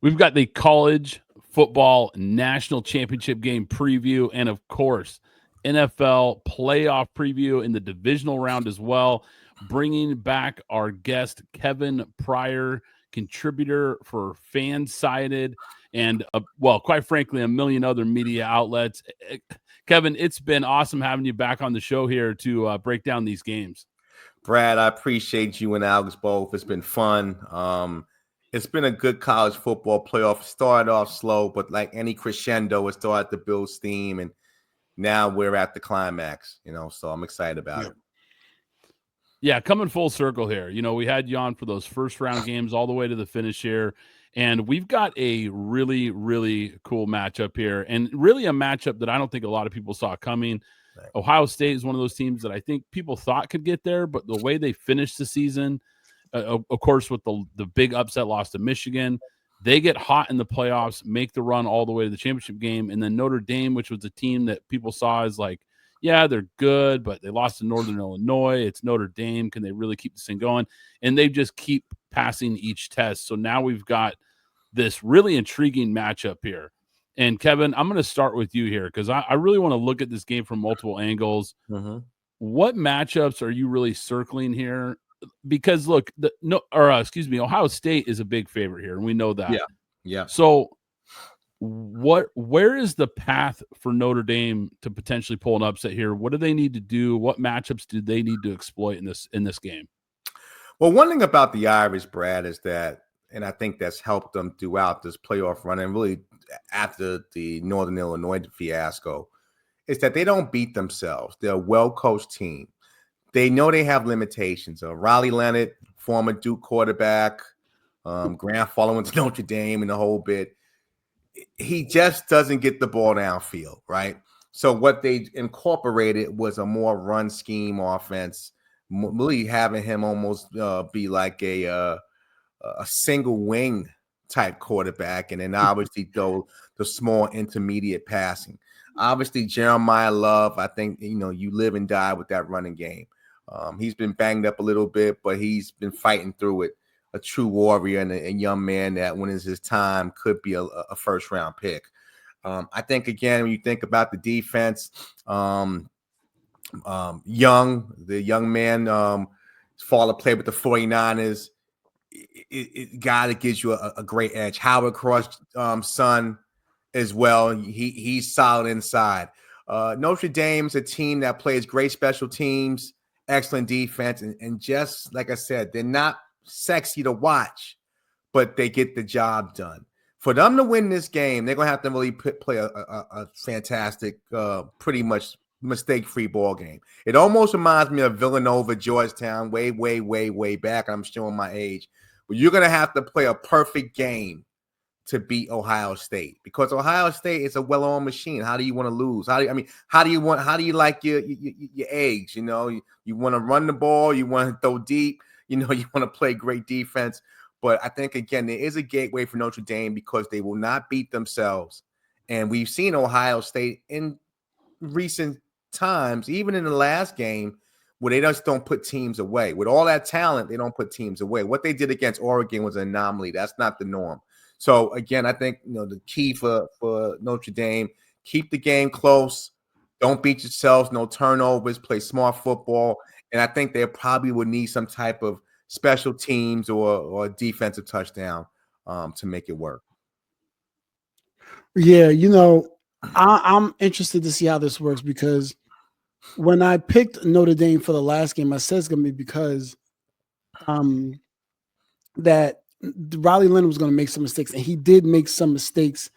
We've got the college football national championship game preview, and of course, NFL playoff preview in the divisional round as well. Bringing back our guest, Kevin Pryor, contributor for Fansided and, well, quite frankly, a million other media outlets. Kevin, it's been awesome having you back on the show here to break down these games. Brad, I appreciate you and Alex both. It's been fun. It's been a good college football playoff. Started off slow, but like any crescendo, it started to build steam, and now we're at the climax, so I'm excited about it. Yeah, coming full circle here. We had you on for those first round games all the way to the finish here, and we've got a really, really cool matchup here, and really a matchup that I don't think a lot of people saw coming. Right. Ohio State is one of those teams that I think people thought could get there, but the way they finished the season, of course, with the big upset loss to Michigan, they get hot in the playoffs, make the run all the way to the championship game, and then Notre Dame, which was a team that people saw as like, yeah, they're good, but they lost to Northern Illinois. It's Notre Dame. Can they really keep this thing going? And they just keep passing each test. So now we've got this really intriguing matchup here. And, Kevin, I'm going to start with you here because I really want to look at this game from multiple angles. Mm-hmm. What matchups are you really circling here? Because, look, Ohio State is a big favorite here, and we know that. Yeah. So where is the path for Notre Dame to potentially pull an upset here? What do they need to do? What matchups do they need to exploit in this game? Well, one thing about the Irish, Brad, is that, and I think that's helped them throughout this playoff run and really after the Northern Illinois fiasco, is that they don't beat themselves. They're a well-coached team. They know they have limitations. Riley Leonard, former Duke quarterback, grandfather went to Notre Dame and the whole bit. He just doesn't get the ball downfield, right? So what they incorporated was a more run scheme offense, really having him almost be like a single wing type quarterback, and then obviously the small intermediate passing. Obviously, Jeremiah Love, I think, you live and die with that running game. He's been banged up a little bit, but he's been fighting through it. A true warrior and a young man that, when it's his time, could be a first-round pick. I think, again, when you think about the defense, the young man, Fowler played with the 49ers, it guy that gives you a great edge. Howard Cross, son, as well. He's solid inside. Notre Dame's a team that plays great special teams, excellent defense, and just like I said, they're not sexy to watch, but they get the job done. For them to win this game, they're going to have to really play a fantastic, pretty much mistake-free ball game. It almost reminds me of Villanova, Georgetown, way, way, way, way back. I'm showing my age. But you're going to have to play a perfect game to beat Ohio State, because Ohio State is a well-oiled machine. How do you want to lose? How do you like your eggs? You want to run the ball, you want to throw deep, you want to play great defense. But I think, again, there is a gateway for Notre Dame because they will not beat themselves. And we've seen Ohio State in recent times, even in the last game, where they just don't put teams away. With all that talent, they don't put teams away. What they did against Oregon was an anomaly. That's not the norm. So, again, I think, the key for Notre Dame, keep the game close. Don't beat yourselves. No turnovers. Play smart football. And I think they probably would need some type of special teams or defensive touchdown to make it work. Yeah, I'm interested to see how this works, because when I picked Notre Dame for the last game, I said it's going to be because that Riley Leonard was going to make some mistakes, and he did make some mistakes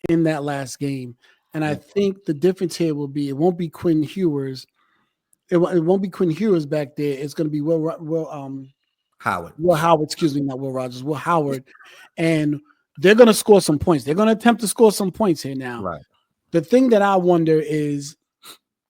in that last game. And I think the difference here will be, it won't be Quinn Ewers. It won't be Quinn Ewers back there. It's going to be Howard. Will Howard, excuse me, not Will Rogers. Will Howard. And they're going to score some points. They're going to attempt to score some points here now. Right. The thing that I wonder is,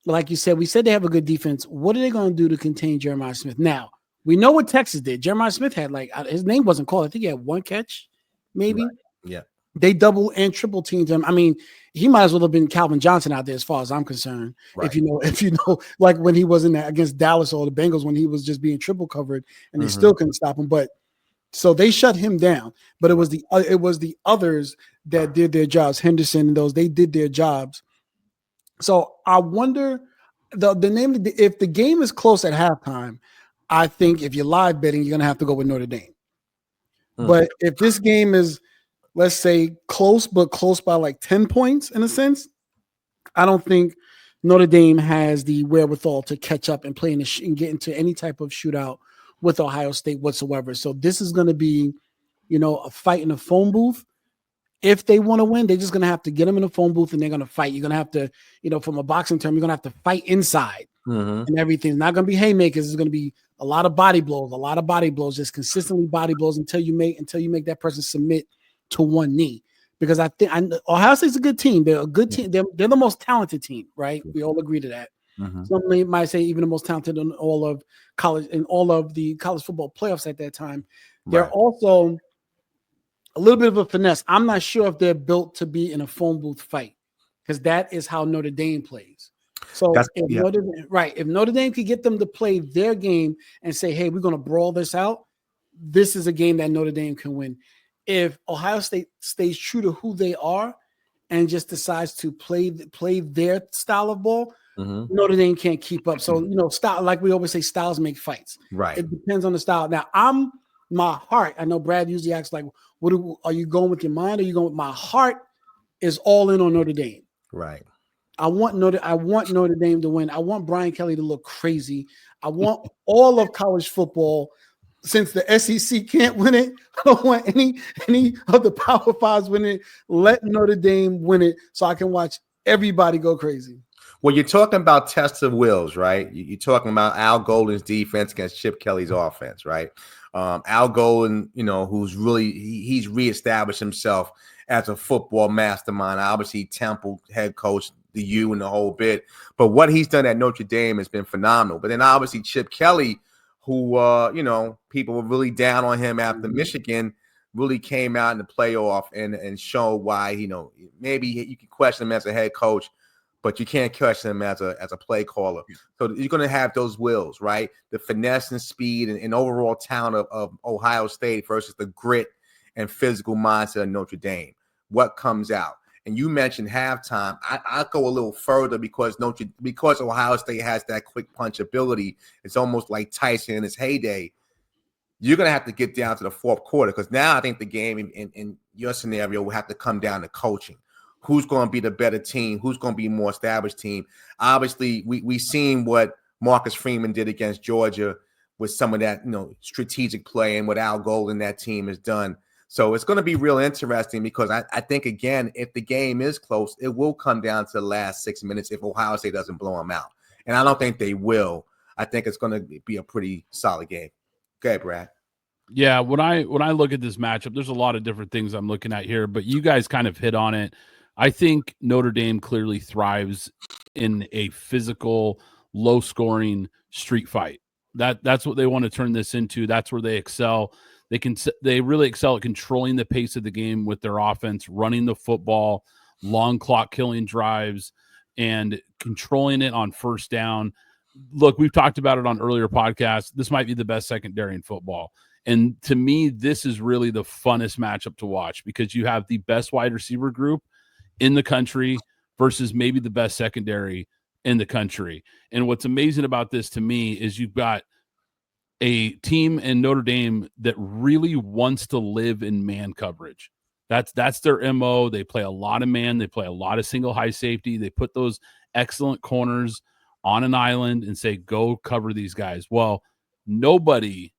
like you said, we said they have a good defense. What are they going to do to contain Jeremiah Smith? Now, we know what Texas did. Jeremiah Smith had, his name wasn't called. I think he had one catch, maybe. Right. Yeah. They double and triple teamed him. I mean, he might as well have been Calvin Johnson out there, as far as I'm concerned. Right. If you know, like when he was in there against Dallas or the Bengals, when he was just being triple covered and they still couldn't stop him. But So they shut him down, but it was the others that did their jobs. Henderson and those, they did their jobs. So I wonder if the game is close at halftime, I think if you're live betting, you're gonna have to go with Notre Dame. But if this game is, let's say, close, but close by like 10 points in a sense, I don't think Notre Dame has the wherewithal to catch up and play and get into any type of shootout with Ohio State whatsoever. So this is going to be, a fight in a phone booth. If they want to win, they're just going to have to get them in a phone booth and they're going to fight. You're going to have to, from a boxing term, you're going to have to fight inside and everything. It's not going to be haymakers. It's going to be a lot of body blows, just consistently body blows until you make that person submit to one knee. Because I think Ohio State's a good team. They're a good team. They're the most talented team, right? We all agree to that. Some might say even the most talented in all of college, in all of the college football playoffs at that time. They're also a little bit of a finesse. I'm not sure if they're built to be in a phone booth fight, because that is how Notre Dame plays. So if Notre Dame could get them to play their game and say, hey, we're going to brawl this out, this is a game that Notre Dame can win. If Ohio State stays true to who they are and just decides to play their style of ball, Notre Dame can't keep up. So, style, like we always say, styles make fights. Right. It depends on the style. Now, my heart, I know Brad usually asks, like, are you going with your mind? Or are you going with my heart? Is all in on Notre Dame. Right. I want Notre Dame to win. I want Brian Kelly to look crazy. I want all of college football. Since the SEC can't win it, I don't want any of the Power Fives win it. Let Notre Dame win it so I can watch everybody go crazy. Well, you're talking about test of wills, right? You're talking about Al Golden's defense against Chip Kelly's offense, right? Al Golden, he's reestablished himself as a football mastermind. Obviously, Temple head coach, the U and the whole bit. But what he's done at Notre Dame has been phenomenal. But then obviously Chip Kelly, who, people were really down on him after Michigan, really came out in the playoff and showed why, maybe you can question him as a head coach, but you can't question him as a play caller. So you're going to have those wills, right? The finesse and speed and overall talent of Ohio State versus the grit and physical mindset of Notre Dame. What comes out? And you mentioned halftime. I'll go a little further because Ohio State has that quick punch ability. It's almost like Tyson in his heyday. You're going to have to get down to the fourth quarter, because now I think the game in your scenario will have to come down to coaching. Who's going to be the better team? Who's going to be a more established team? Obviously, we've seen what Marcus Freeman did against Georgia with some of that strategic play, and what Al Golden that team has done. So it's going to be real interesting, because I think, again, if the game is close, it will come down to the last 6 minutes if Ohio State doesn't blow them out. And I don't think they will. I think it's going to be a pretty solid game. Okay, Brad. Yeah, when I look at this matchup, there's a lot of different things I'm looking at here, but you guys kind of hit on it. I think Notre Dame clearly thrives in a physical, low-scoring street fight. That's what they want to turn this into. That's where they excel. They really excel at controlling the pace of the game with their offense, running the football, long clock killing drives, and controlling it on first down. Look, we've talked about it on earlier podcasts. This might be the best secondary in football. And to me, this is really the funnest matchup to watch, because you have the best wide receiver group in the country versus maybe the best secondary in the country. And what's amazing about this to me is you've got a team in Notre Dame that really wants to live in man coverage. That's their MO. They play a lot of man. They play a lot of single high safety. They put those excellent corners on an island and say, go cover these guys. Well, nobody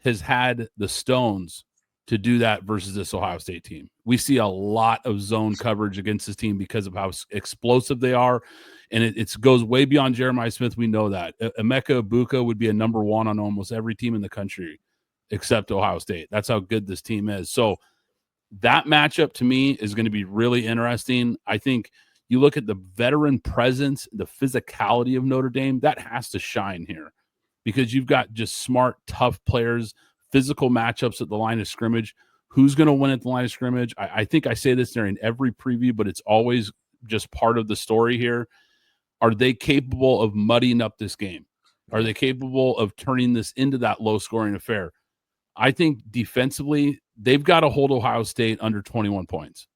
has had the stones to do that versus this Ohio State team. We see a lot of zone coverage against this team because of how explosive they are. And it goes way beyond Jeremiah Smith. We know that. Emeka Egbuka would be a number one on almost every team in the country except Ohio State. That's how good this team is. So that matchup to me is going to be really interesting. I think you look at the veteran presence, the physicality of Notre Dame, that has to shine here, because you've got just smart, tough players, physical matchups at the line of scrimmage. Who's going to win at the line of scrimmage? I think I say this during every preview, but it's always just part of the story here. Are they capable of muddying up this game? Are they capable of turning this into that low-scoring affair? I think defensively, they've got to hold Ohio State under 21 points.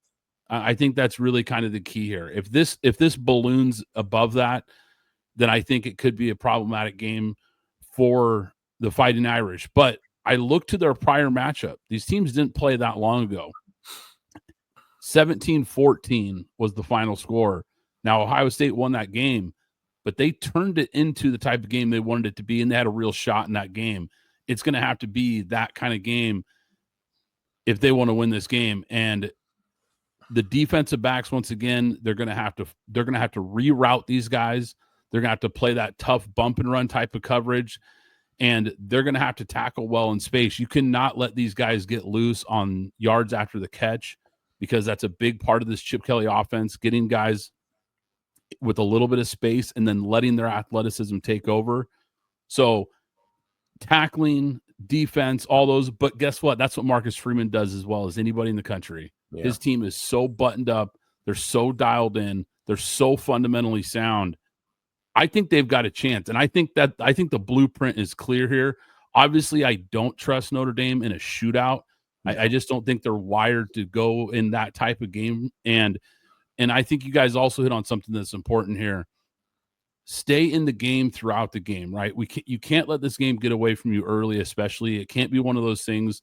I think that's really kind of the key here. If this balloons above that, then I think it could be a problematic game for the Fighting Irish. But I look to their prior matchup. These teams didn't play that long ago. 17-14 was the final score. Now, Ohio State won that game, but they turned it into the type of game they wanted it to be, and they had a real shot in that game. It's going to have to be that kind of game if they want to win this game. And the defensive backs, once again, they're going to have to reroute these guys. They're going to have to play that tough bump and run type of coverage, and they're going to have to tackle well in space. You cannot let these guys get loose on yards after the catch, because that's a big part of this Chip Kelly offense, getting guys with a little bit of space and then letting their athleticism take over. So tackling, defense, all those. But guess what? That's what Marcus Freeman does as well as anybody in the country. Yeah. His team is so buttoned up. They're so dialed in. They're so fundamentally sound. I think they've got a chance. And I think the blueprint is clear here. Obviously, I don't trust Notre Dame in a shootout. I just don't think they're wired to go in that type of game. And I think you guys also hit on something that's important here. Stay in the game throughout the game, right? You can't let this game get away from you early, especially. It can't be one of those things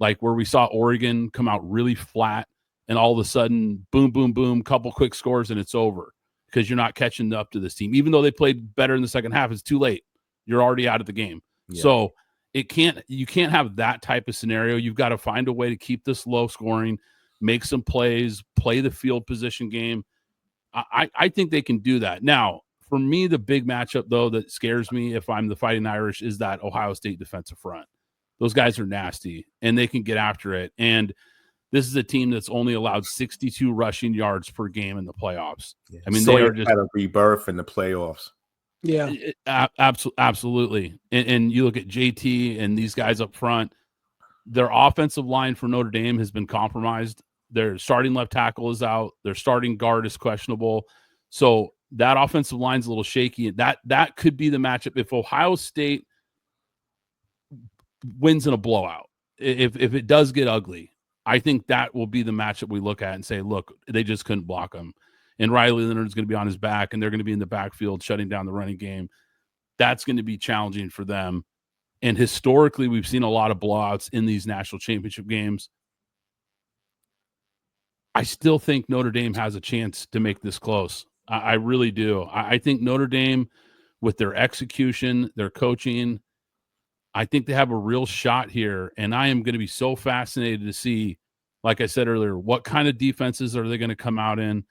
like where we saw Oregon come out really flat and all of a sudden, boom, boom, boom, couple quick scores and it's over because you're not catching up to this team. Even though they played better in the second half, it's too late. You're already out of the game. Yeah. So you can't have that type of scenario. You've got to find a way to keep this low scoring, make some plays, play the field position game. I think they can do that. Now, for me, the big matchup, though, that scares me if I'm the Fighting Irish is that Ohio State defensive front. Those guys are nasty, and they can get after it. And this is a team that's only allowed 62 rushing yards per game in the playoffs. Yeah. I mean, they are just had a rebirth in the playoffs. Yeah, absolutely. And you look at JT and these guys up front, their offensive line for Notre Dame has been compromised. Their starting left tackle is out. Their starting guard is questionable. So that offensive line's a little shaky. That could be the matchup. If Ohio State wins in a blowout, if it does get ugly, I think that will be the matchup we look at and say, look, they just couldn't block them. And Riley Leonard's going to be on his back, and they're going to be in the backfield shutting down the running game. That's going to be challenging for them. And historically, we've seen a lot of blowouts in these national championship games. I still think Notre Dame has a chance to make this close. I really do. I think Notre Dame, with their execution, their coaching, I think they have a real shot here. And I am going to be so fascinated to see, like I said earlier, what kind of defenses are they going to come out in?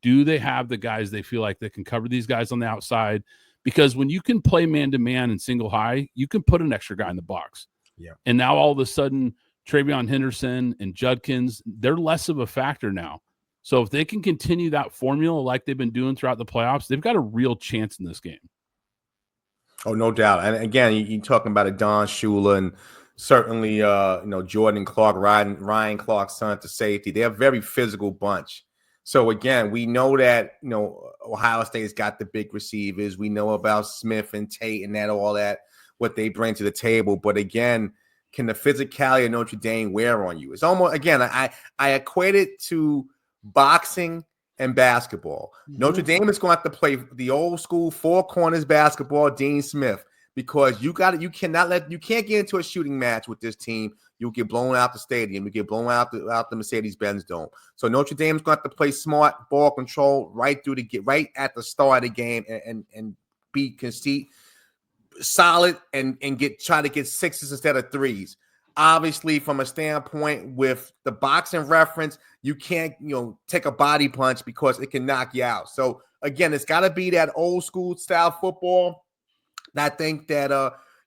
Do they have the guys they feel like they can cover these guys on the outside? Because when you can play man-to-man and single high, you can put an extra guy in the box. Yeah. And now all of a sudden, Travion Henderson and Judkins, they're less of a factor now. So if they can continue that formula like they've been doing throughout the playoffs, they've got a real chance in this game. Oh, no doubt. And again, you're talking about a Don Shula and certainly, Jordan Clark, Ryan Clark's son to safety. They're a very physical bunch. So again, we know that, Ohio State's got the big receivers. We know about Smith and Tate and all that, what they bring to the table. But again, can the physicality of Notre Dame wear on you? It's almost, again, I equate it to boxing and basketball. Mm-hmm. Notre Dame is going to have to play the old school four corners basketball, Dean Smith, because you can't get into a shooting match with this team. You'll get blown out the stadium. You get blown out the Mercedes-Benz Dome. So Notre Dame's going to have to play smart ball control right at the start of the game and be conceit solid and try to get sixes instead of threes. Obviously, from a standpoint with the boxing reference, you can't take a body punch because it can knock you out. So again, it's got to be that old school style football. And I think that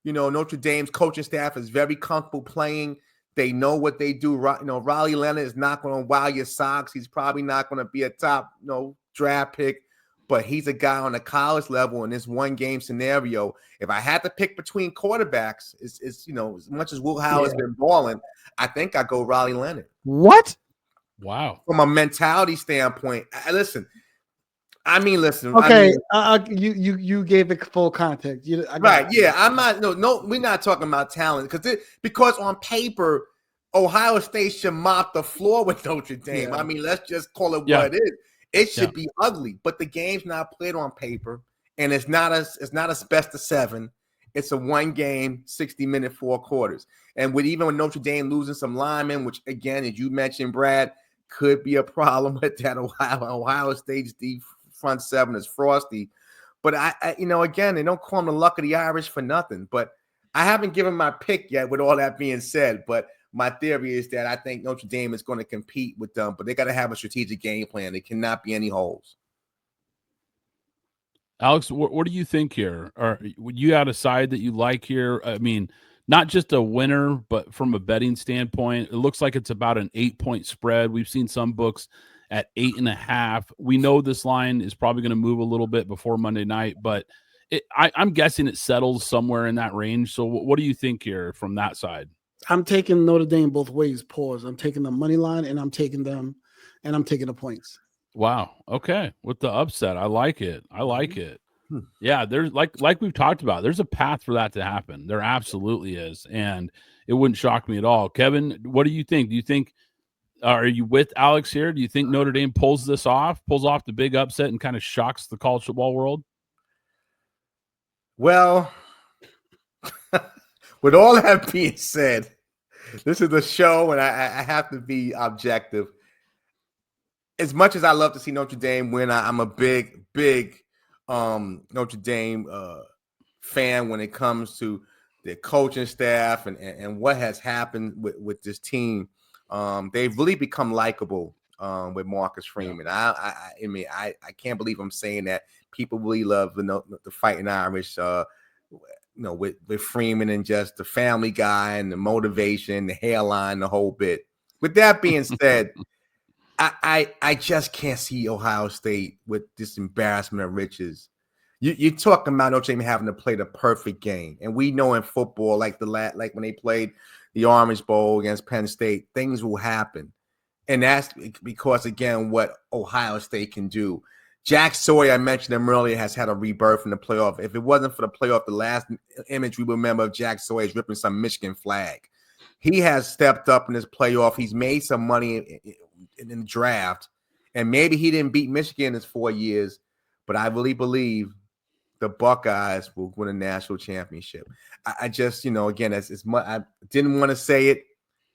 Notre Dame's coaching staff is very comfortable playing. They know what they do. Riley Leonard is not going to wow your socks. He's probably not going to be a top draft pick, but he's a guy on the college level in this one game scenario. If I had to pick between quarterbacks, it's as much as Will Howard's been balling, I think I go Riley Leonard. What? Wow. From a mentality standpoint, listen, I mean, listen. Okay, I mean, you gave the full context. right? Yeah, I'm not. No, we're not talking about talent because on paper, Ohio State should mop the floor with Notre Dame. Yeah. I mean, let's just call it Yeah. what it is. It should Yeah. be ugly, but the game's not played on paper, and it's not a best of 7. It's a 1-game, 60-minute, 4 quarters. And even with Notre Dame losing some linemen, which again, as you mentioned, Brad, could be a problem with that Ohio State's deep front 7 is frosty. But I again, they don't call them the luck of the Irish for nothing. But I haven't given my pick yet. With all that being said, but my theory is that I think Notre Dame is going to compete with them, but they got to have a strategic game plan. There cannot be any holes. Alex, what do you think here? Or you got a side that you like here? I mean, not just a winner, but from a betting standpoint, it looks like it's about an 8-point spread. We've seen some books at 8.5. We know this line is probably going to move a little bit before Monday night, but I'm guessing it settles somewhere in that range. So what do you think here from that side? I'm taking Notre Dame both ways. Pause. I'm taking the money line, and I'm taking the points. Wow. Okay. With the upset, I like it. Yeah, there's like we've talked about, there's a path for that to happen. There absolutely is. And it wouldn't shock me at all. Kevin, what do you think? Do you think are you with Alex here? Do you think Notre Dame pulls off the big upset and kind of shocks the college football world? Well, with all that being said, this is the show, and I have to be objective. As much as I love to see Notre Dame win, I'm a big Notre Dame fan when it comes to their coaching staff and what has happened with this team. They've really become likable with Marcus Freeman. Yeah. I can't believe I'm saying that. People really love the Fighting Irish, with Freeman and just the family guy and the motivation, the hairline, the whole bit. With that being said, I just can't see Ohio State with this embarrassment of riches. You're talking about Notre Dame having to play the perfect game, and we know in football, like when they played the Orange Bowl against Penn State, things will happen, and that's because again, what Ohio State can do. Jack Sawyer, I mentioned him earlier, has had a rebirth in the playoff. If it wasn't for the playoff, the last image we remember of Jack Sawyer is ripping some Michigan flag. He has stepped up in this playoff. He's made some money in the draft, and maybe he didn't beat Michigan in his 4 years, but I really believe the Buckeyes will win a national championship. I just, again, as much, I didn't want to say it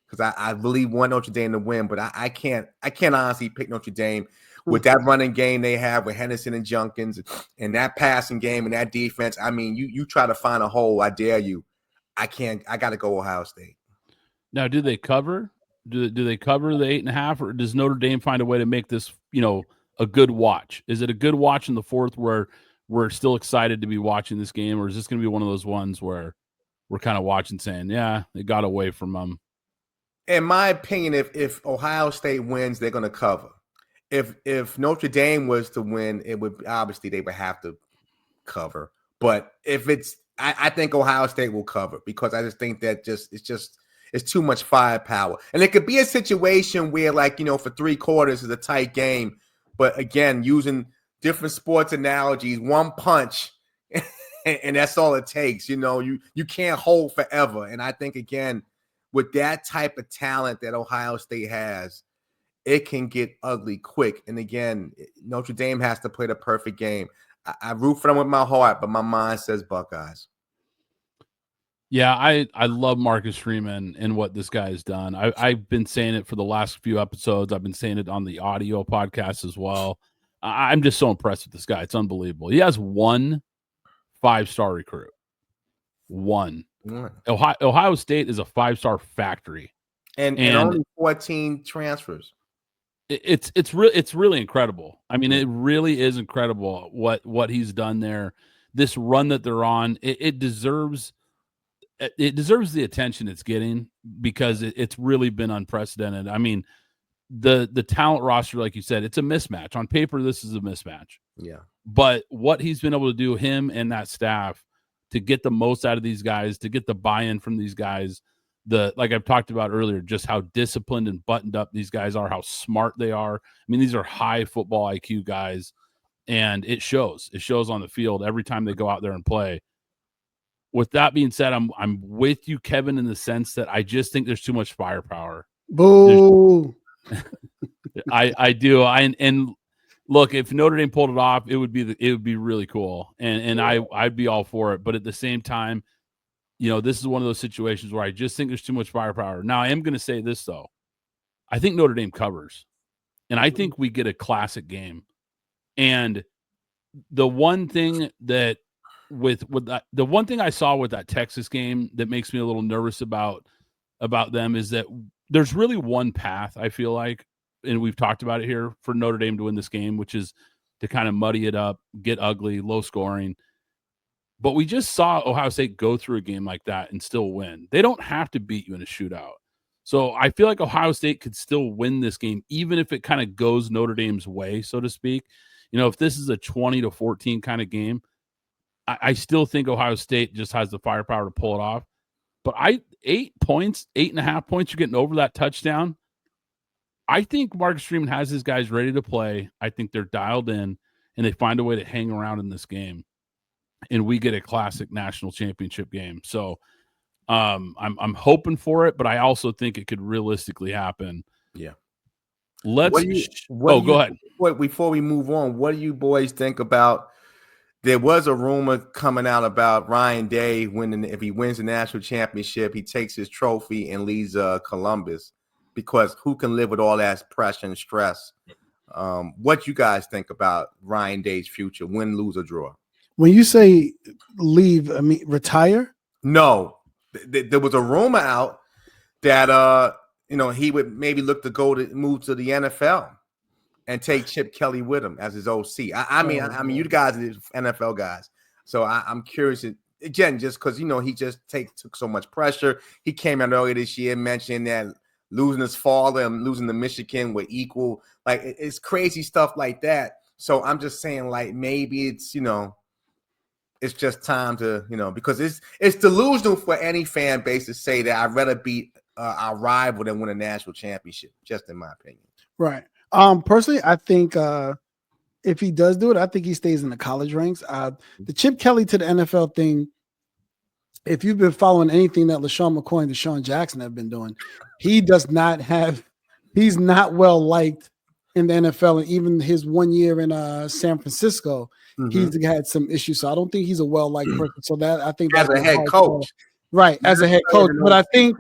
because I really want Notre Dame to win, but I can't honestly pick Notre Dame with that running game they have with Henderson and Junkins and that passing game and that defense. I mean, you try to find a hole, I dare you. I got to go Ohio State. Now, do they cover? Do they cover the 8.5, or does Notre Dame find a way to make this, a good watch? Is it a good watch in the fourth where we're still excited to be watching this game, or is this going to be one of those ones where we're kind of watching saying, yeah, they got away from them? In my opinion, if Ohio State wins, they're going to cover. If Notre Dame was to win, it would obviously they would have to cover. But if I think Ohio State will cover because I just think that it's too much firepower. And it could be a situation where, for 3 quarters is a tight game. But again, using different sports analogies, one punch, and that's all it takes. You can't hold forever. And I think, again, with that type of talent that Ohio State has, it can get ugly quick. And again, Notre Dame has to play the perfect game. I root for them with my heart, but my mind says Buckeyes. Yeah, I love Marcus Freeman and what this guy has done. I've been saying it for the last few episodes. I've been saying it on the audio podcast as well. I'm just so impressed with this guy. It's unbelievable. He has 1 5-star recruit. One. Ohio State is a 5-star factory. And only 14 transfers. It's really incredible. I mean, it really is incredible what he's done there. This run that they're on, it deserves the attention it's getting because it's really been unprecedented. I mean, the talent roster, like you said, it's a mismatch. On paper, this is a mismatch. Yeah. But what he's been able to do, him and that staff, to get the most out of these guys, to get the buy-in from these guys, like I've talked about earlier, just how disciplined and buttoned up these guys are, how smart they are. I mean, these are high football IQ guys. and it shows. It shows on the field every time they go out there and play. With that being said, I'm with you, Kevin, in the sense that I just think there's too much firepower. Boo. I do. And look, if Notre Dame pulled it off, it would be really cool, and I'd be all for it. But at the same time, this is one of those situations where I just think there's too much firepower. Now, I am going to say this though, I think Notre Dame covers, and I think we get a classic game. And the one thing that the one thing I saw with that Texas game that makes me a little nervous about them is that there's really one path, I feel like, and we've talked about it here, for Notre Dame to win this game, which is to kind of muddy it up, get ugly, low scoring. But we just saw Ohio State go through a game like that and still win. They don't have to beat you in a shootout. So I feel like Ohio State could still win this game, even if it kind of goes Notre Dame's way, so to speak. If this is a 20-14 kind of game, I still think Ohio State just has the firepower to pull it off. But 8 points, 8.5 points, you're getting over that touchdown. I think Marcus Freeman has his guys ready to play. I think they're dialed in, and they find a way to hang around in this game, and we get a classic national championship game. So I'm hoping for it, but I also think it could realistically happen. Yeah. Go ahead. Before we move on, what do you boys think about? There was a rumor coming out about Ryan Day if he wins the national championship, he takes his trophy and leaves Columbus, because who can live with all that pressure and stress? What you guys think about Ryan Day's future, win, lose, or draw? When you say leave, I mean retire? No, there was a rumor out that he would maybe look to move to the NFL and take Chip Kelly with him as his OC. I mean, you guys are NFL guys, so I'm curious. Again, just because he just took so much pressure. He came out earlier this year, mentioned that losing his father and losing to Michigan were equal. Like, it's crazy stuff like that. So I'm just saying, like, maybe it's it's just time to because it's delusional for any fan base to say that I'd rather beat our rival than win a national championship. Just in my opinion, right. Personally, I think if he does do it, I think he stays in the college ranks. The Chip Kelly to the NFL thing, if you've been following anything that LaShawn McCoy and Deshaun Jackson have been doing, he's not well liked in the NFL. And even his 1 year in San Francisco, he's had some issues. So I don't think he's a well liked person. So that I think as a head coach, right? As a head coach, but I think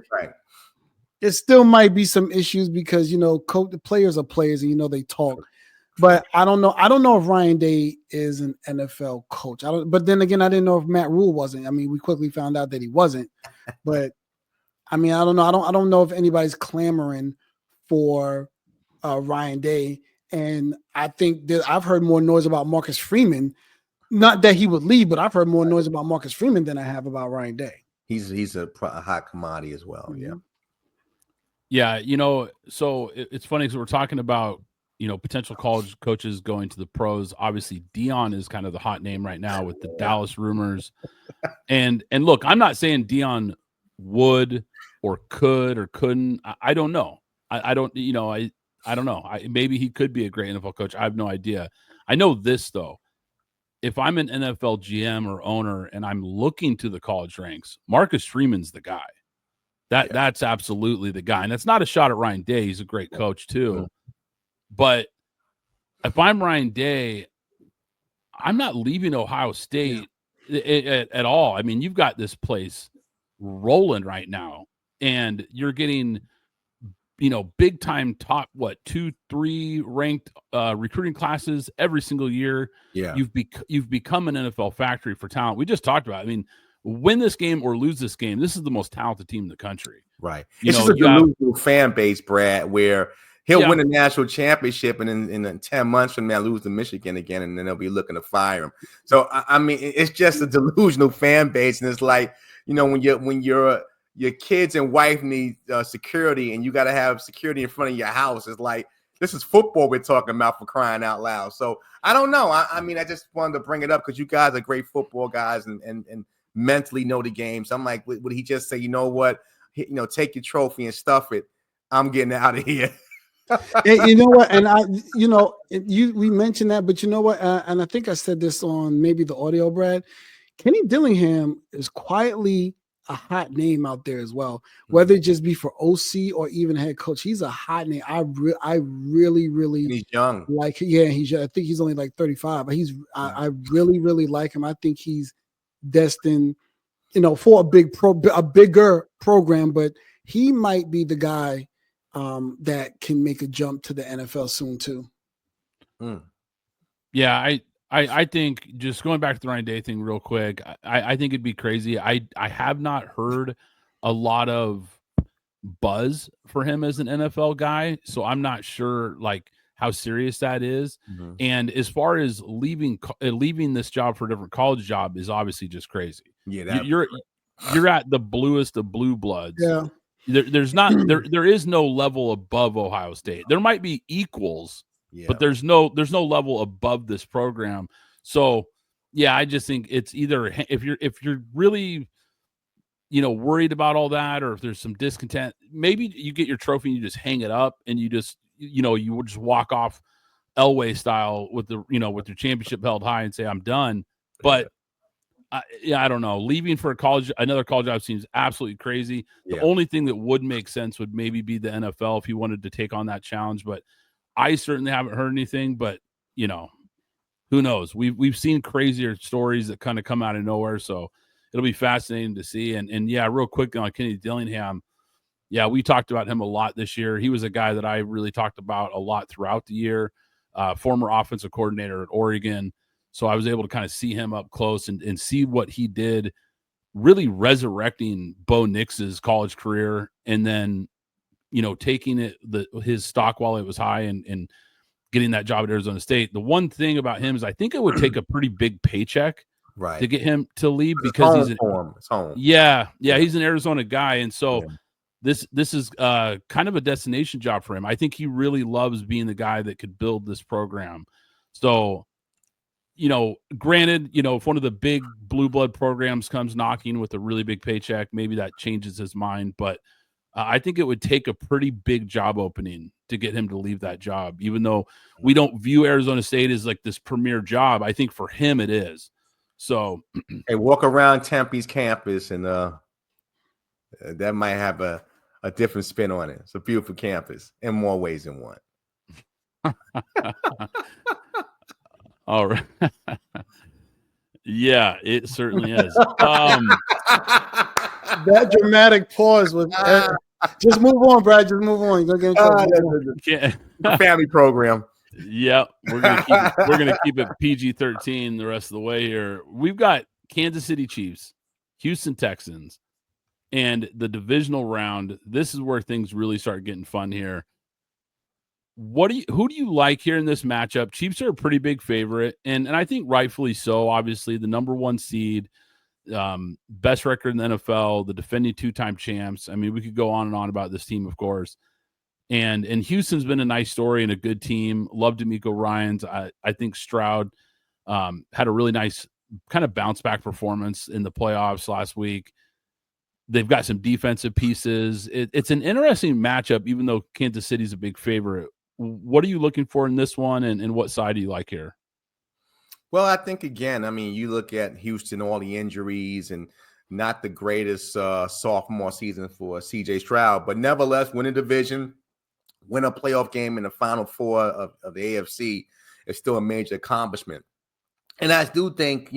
it still might be some issues because the players are players and they talk. But I don't know. I don't know if Ryan Day is an NFL coach. But then again, I didn't know if Matt Rule wasn't. I mean, we quickly found out that he wasn't. But I mean, I don't know. I don't know if anybody's clamoring for Ryan Day. And I think that I've heard more noise about Marcus Freeman. Not that he would leave, but I've heard more noise about Marcus Freeman than I have about Ryan Day. He's a hot commodity as well. Mm-hmm. Yeah. So it's funny because we're talking about potential college coaches going to the pros. Obviously, Dion is kind of the hot name right now with the Dallas rumors. And look, I'm not saying Dion would or could or couldn't. I don't know. I don't know. Maybe he could be a great NFL coach. I have no idea. I know this though. If I'm an NFL GM or owner and I'm looking to the college ranks, Marcus Freeman's the guy. That's absolutely the guy. And that's not a shot at Ryan Day. He's a great coach too. But if I'm Ryan Day, I'm not leaving Ohio State at all. I mean, you've got this place rolling right now, and you're getting, big time top 2-3 ranked recruiting classes every single year. Yeah, you've become an NFL factory for talent. We just talked about it. I mean, win this game or lose this game, this is the most talented team in the country. Right. It's just a delusional fan base, Brad, where he'll win a national championship and in 10 months from now lose to Michigan again, and then they'll be looking to fire him. So I mean, it's just a delusional fan base, and it's like when your kids and wife need security, and you got to have security in front of your house. It's like, this is football we're talking about, for crying out loud. So I don't know. I mean, I just wanted to bring it up because you guys are great football guys and mentally know the game. So I'm like, would he just say, you know what, take your trophy and stuff it? I'm getting out of here. And you know what? And we mentioned that, but you know what? And I think I said this on maybe the audio, Brad. Kenny Dillingham is quietly a hot name out there as well, whether it just be for OC or even head coach. He's a hot name. I really, And he's young. like. Yeah, I think he's only like 35, but I really, really like him. I think he's destined, for a bigger program, but he might be the guy that can make a jump to the NFL soon too. Yeah, I think, just going back to the Ryan Day thing real quick, I think it'd be crazy. I have not heard a lot of buzz for him as an NFL guy, so I'm not sure like how serious that is. And as far as leaving this job for a different college job is obviously just crazy. Yeah, you're at the bluest of blue bloods. Yeah. There's not there is no level above Ohio State. There might be equals, but there's no level above this program. So yeah, I just think it's either, if you're really worried about all that, or if there's some discontent, maybe you get your trophy and you just hang it up and you just you would just walk off Elway style with with your championship held high and say, I'm done. But I don't know. Leaving for another college job seems absolutely crazy. The only thing that would make sense would maybe be the NFL if he wanted to take on that challenge. But I certainly haven't heard anything. But who knows? We've seen crazier stories that kind of come out of nowhere. So it'll be fascinating to see. And yeah, real quick on Kenny Dillingham. Yeah, we talked about him a lot this year. He was a guy that I really talked about a lot throughout the year. Former offensive coordinator at Oregon. So I was able to kind of see him up close and see what he did, really resurrecting Bo Nix's college career, and then, taking his stock while it was high and getting that job at Arizona State. The one thing about him is I think it would take a pretty big paycheck to get him to leave, because he's home. Yeah, he's an Arizona guy. And so this is kind of a destination job for him. I think he really loves being the guy that could build this program. So, granted, if one of the big blue blood programs comes knocking with a really big paycheck, maybe that changes his mind. But I think it would take a pretty big job opening to get him to leave that job, even though we don't view Arizona State as like this premier job. I think for him it is. So hey, walk around Tempe's campus and that might have a different spin on it. It's a beautiful campus in more ways than one. All right. Yeah, it certainly is. That dramatic pause with just move on, Brad. Just move on. You're gonna get in trouble. Family program. Yep, we're gonna keep it PG-13 the rest of the way here. We've got Kansas City Chiefs, Houston Texans, and the divisional round. This is where things really start getting fun here. Who do you like here in this matchup? Chiefs are a pretty big favorite, and I think rightfully so. Obviously, the number one seed, best record in the NFL, the defending two-time champs. I mean, we could go on and on about this team, of course. And Houston's been a nice story and a good team. Love D'Amico Ryans. I think Stroud had a really nice kind of bounce back performance in the playoffs last week. They've got some defensive pieces. It's an interesting matchup, even though Kansas City's a big favorite. What are you looking for in this one, and what side do you like here? Well, I think, again, I mean, you look at Houston, all the injuries, and not the greatest sophomore season for C.J. Stroud, but nevertheless, win a division, win a playoff game in the Final Four of the AFC is still a major accomplishment. And I do think,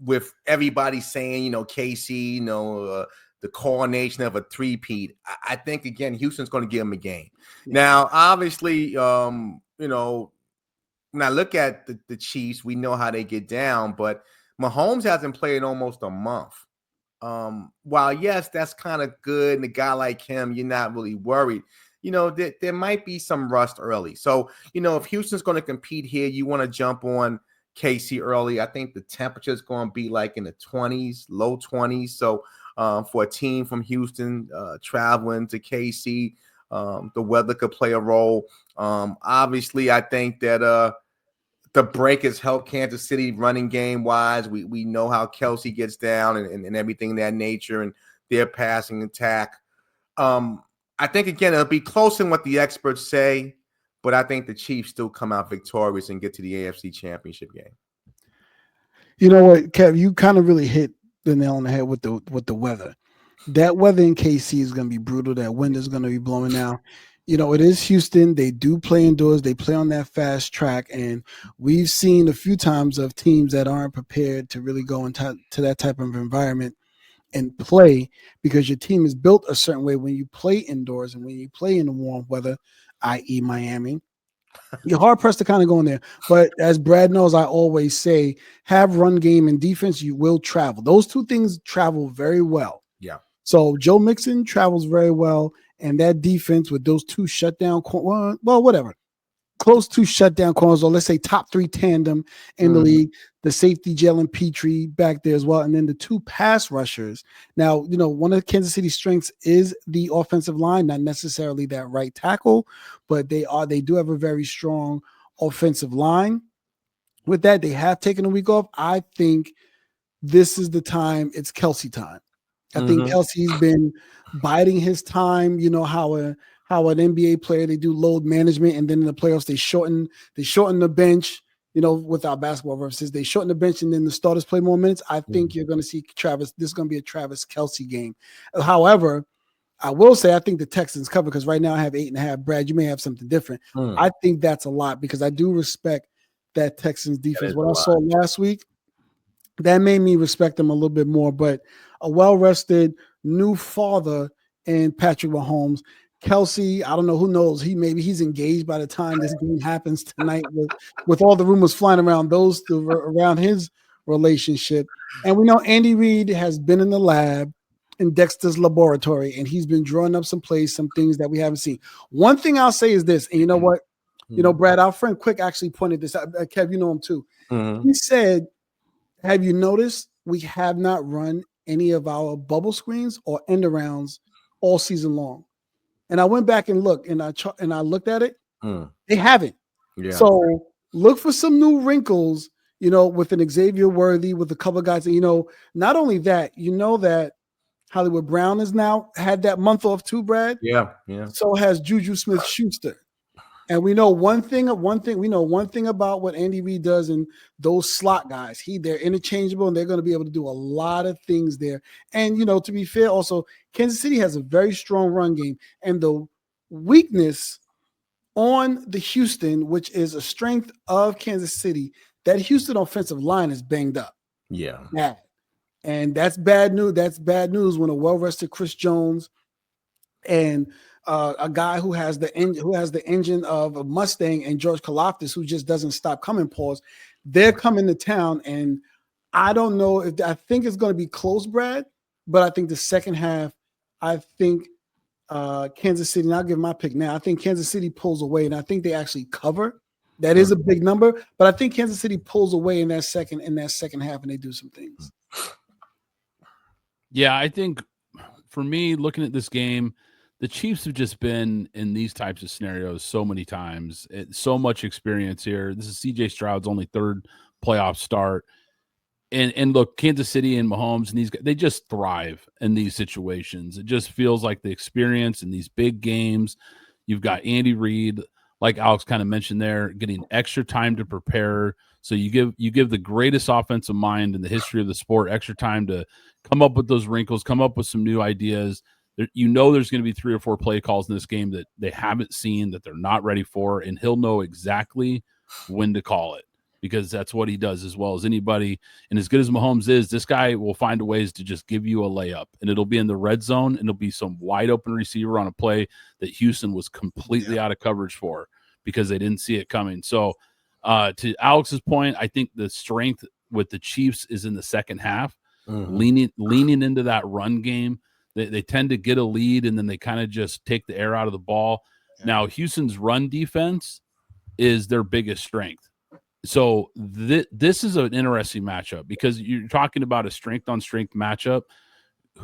with everybody saying, KC, the coronation of a three-peat, I think, again, Houston's going to give them a game. Now, obviously, when I look at the Chiefs, we know how they get down, but Mahomes hasn't played in almost a month. While, yes, that's kind of good, and a guy like him, you're not really worried. There might be some rust early. So, if Houston's going to compete here, you want to jump on KC early. I think the temperature is going to be like in the 20s, low 20s. So, for a team from Houston traveling to KC, the weather could play a role. Obviously, I think that the break has helped Kansas City running game wise. We know how Kelsey gets down and everything of that nature, and their passing attack. I think, again, it'll be close in what the experts say, but I think the Chiefs still come out victorious and get to the AFC Championship game. You know what, Kev? You kind of really hit the nail on the head with the weather. That weather in KC is going to be brutal. That wind is going to be blowing now. You know, it is Houston. They do play indoors. They play on that fast track. And we've seen a few times of teams that aren't prepared to really go into that type of environment and play, because your team is built a certain way when you play indoors and when you play in the warm weather, i.e. Miami. You're hard pressed to kind of go in there. But as Brad knows, I always say, have run game and defense, you will travel. Those two things travel very well. Yeah. So Joe Mixon travels very well, and that defense with those two shutdown, whatever, close to shutdown corners, or let's say top 3 tandem in the league, the safety Jalen Petrie back there as well, and then the 2 pass rushers. Now, you know, one of Kansas City's strengths is the offensive line, not necessarily that right tackle, but they do have a very strong offensive line. With that, they have taken a week off. I think this is the time. It's Kelsey time. I think Kelsey's been biding his time. You know how an NBA player, they do load management, and then in the playoffs they shorten the bench. You know, with our basketball references, they shorten the bench and then the starters play more minutes. I think you're going to see Travis. This is going to be a Travis Kelsey game. However, I will say I think the Texans cover, because right now I have 8.5. Brad, you may have something different. I think that's a lot, because I do respect that Texans defense. What I saw last week, that made me respect them a little bit more. But a well-rested new father in Patrick Mahomes. Kelsey, I don't know, who knows? Maybe he's engaged by the time this game happens tonight with all the rumors flying around around his relationship. And we know Andy Reid has been in the lab in Dexter's laboratory, and he's been drawing up some plays, some things that we haven't seen. One thing I'll say is this, and you know what? You know, Brad, our friend Quick actually pointed this out. Kev, you know him too. He said, have you noticed we have not run any of our bubble screens or end arounds all season long? And I went back and looked, and I looked at it. They haven't. Yeah. So look for some new wrinkles, you know, with an Xavier Worthy, with a couple of guys. And, you know, not only that, you know that Hollywood Brown has now had that month off too, Brad. Yeah. So has Juju Smith-Schuster. And we know one thing about what Andy Reid does, and those slot guys, they're interchangeable, and they're going to be able to do a lot of things there. And, you know, to be fair, also, Kansas City has a very strong run game, and the weakness on the Houston, which is a strength of Kansas City, that Houston offensive line is banged up. Yeah. Bad. And that's bad news. That's bad news when a well-rested Chris Jones and a guy who has the engine of a Mustang, and George Karlaftis, who just doesn't stop coming, they're coming to town. And I don't know I think it's going to be close, Brad, but I think the second half, I think Kansas City, and I'll give my pick now. I think Kansas City pulls away, and I think they actually cover. That is a big number, but I think Kansas City pulls away in that second half, and they do some things. Yeah, I think for me, looking at this game, the Chiefs have just been in these types of scenarios so many times. So much experience here. This is C.J. Stroud's only 3rd playoff start. And look, Kansas City and Mahomes and these guys, they just thrive in these situations. It just feels like the experience in these big games. You've got Andy Reid, like Alex kind of mentioned there, getting extra time to prepare. So you give the greatest offensive mind in the history of the sport extra time to come up with those wrinkles, come up with some new ideas. You know there's going to be 3 or 4 play calls in this game that they haven't seen, that they're not ready for, and he'll know exactly when to call it, because that's what he does as well as anybody. And as good as Mahomes is, this guy will find ways to just give you a layup, and it'll be in the red zone, and it'll be some wide open receiver on a play that Houston was completely out of coverage for because they didn't see it coming. So to Alex's point, I think the strength with the Chiefs is in the second half, leaning into that run game. They tend to get a lead, and then they kind of just take the air out of the ball. Yeah. Now, Houston's run defense is their biggest strength. So this is an interesting matchup, because you're talking about a strength-on-strength matchup.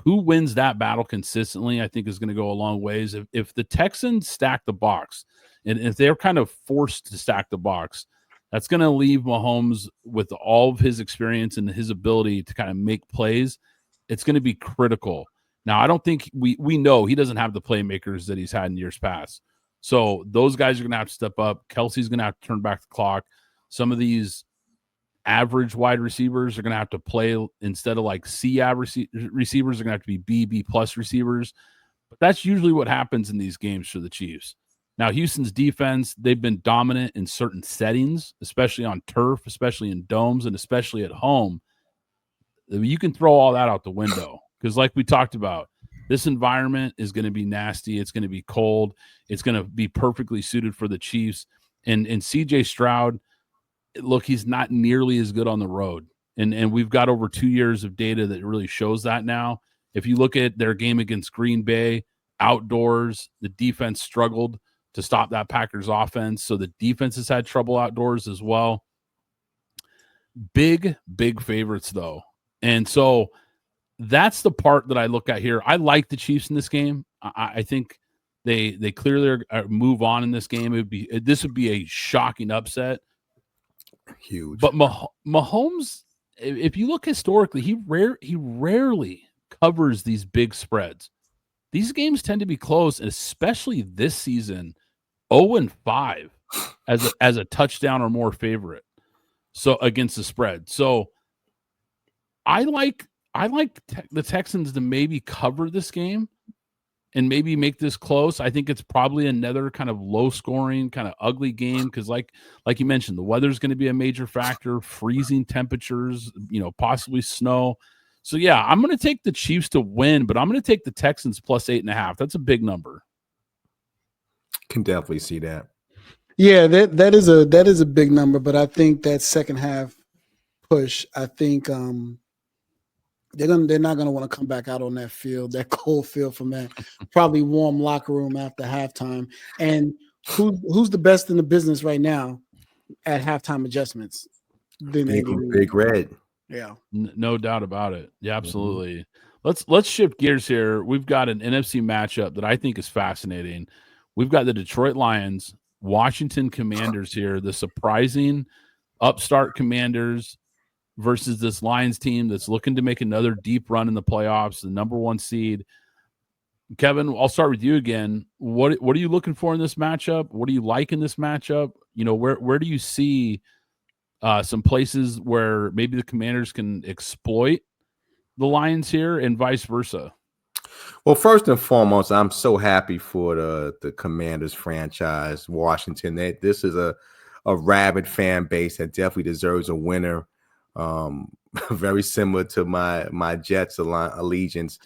Who wins that battle consistently, I think, is going to go a long ways. If the Texans stack the box, and if they're kind of forced to stack the box, that's going to leave Mahomes with all of his experience and his ability to kind of make plays. It's going to be critical. Now, I don't think we know he doesn't have the playmakers that he's had in years past. So those guys are going to have to step up. Kelsey's going to have to turn back the clock. Some of these average wide receivers are going to have to play instead of like C average receivers. They're going to have to be B plus receivers. But that's usually what happens in these games for the Chiefs. Now, Houston's defense, they've been dominant in certain settings, especially on turf, especially in domes, and especially at home. You can throw all that out the window because, like we talked about, this environment is going to be nasty. It's going to be cold. It's going to be perfectly suited for the Chiefs. And CJ Stroud, look, he's not nearly as good on the road. And we've got over 2 years of data that really shows that now. If you look at their game against Green Bay, outdoors, the defense struggled to stop that Packers offense. So the defense has had trouble outdoors as well. Big favorites, though. And so that's the part that I look at here. I like the Chiefs in this game. I think they clearly move on in this game. This would be a shocking upset. Huge. But Mahomes, if you look historically, he rarely covers these big spreads. These games tend to be close, and especially this season, 0-5 as a touchdown or more favorite. So against the spread. So I like the Texans to maybe cover this game and maybe make this close. I think it's probably another kind of low scoring, kind of ugly game because like you mentioned, the weather's going to be a major factor, freezing temperatures, possibly snow. So yeah, I'm going to take the Chiefs to win, but I'm going to take the Texans plus 8.5. That's a big number. Can definitely see that. Yeah, that is a big number, but I think that second half push, I think they're not gonna want to come back out on that field, that cold field from that probably warm locker room after halftime. And who's the best in the business right now at halftime adjustments? Big Red. Yeah, no doubt about it. Yeah, absolutely. Let's shift gears here. We've got an NFC matchup that I think is fascinating. We've got the Detroit Lions, Washington Commanders here, the surprising upstart Commanders versus this Lions team that's looking to make another deep run in the playoffs, the number 1 seed. Kevin, I'll start with you again. What are you looking for in this matchup? What do you like in this matchup? Where do you see some places where maybe the Commanders can exploit the Lions here and vice versa? Well, first and foremost, I'm so happy for the Commanders franchise, Washington. This is a rabid fan base that definitely deserves a winner. Very similar to my Jets allegiance.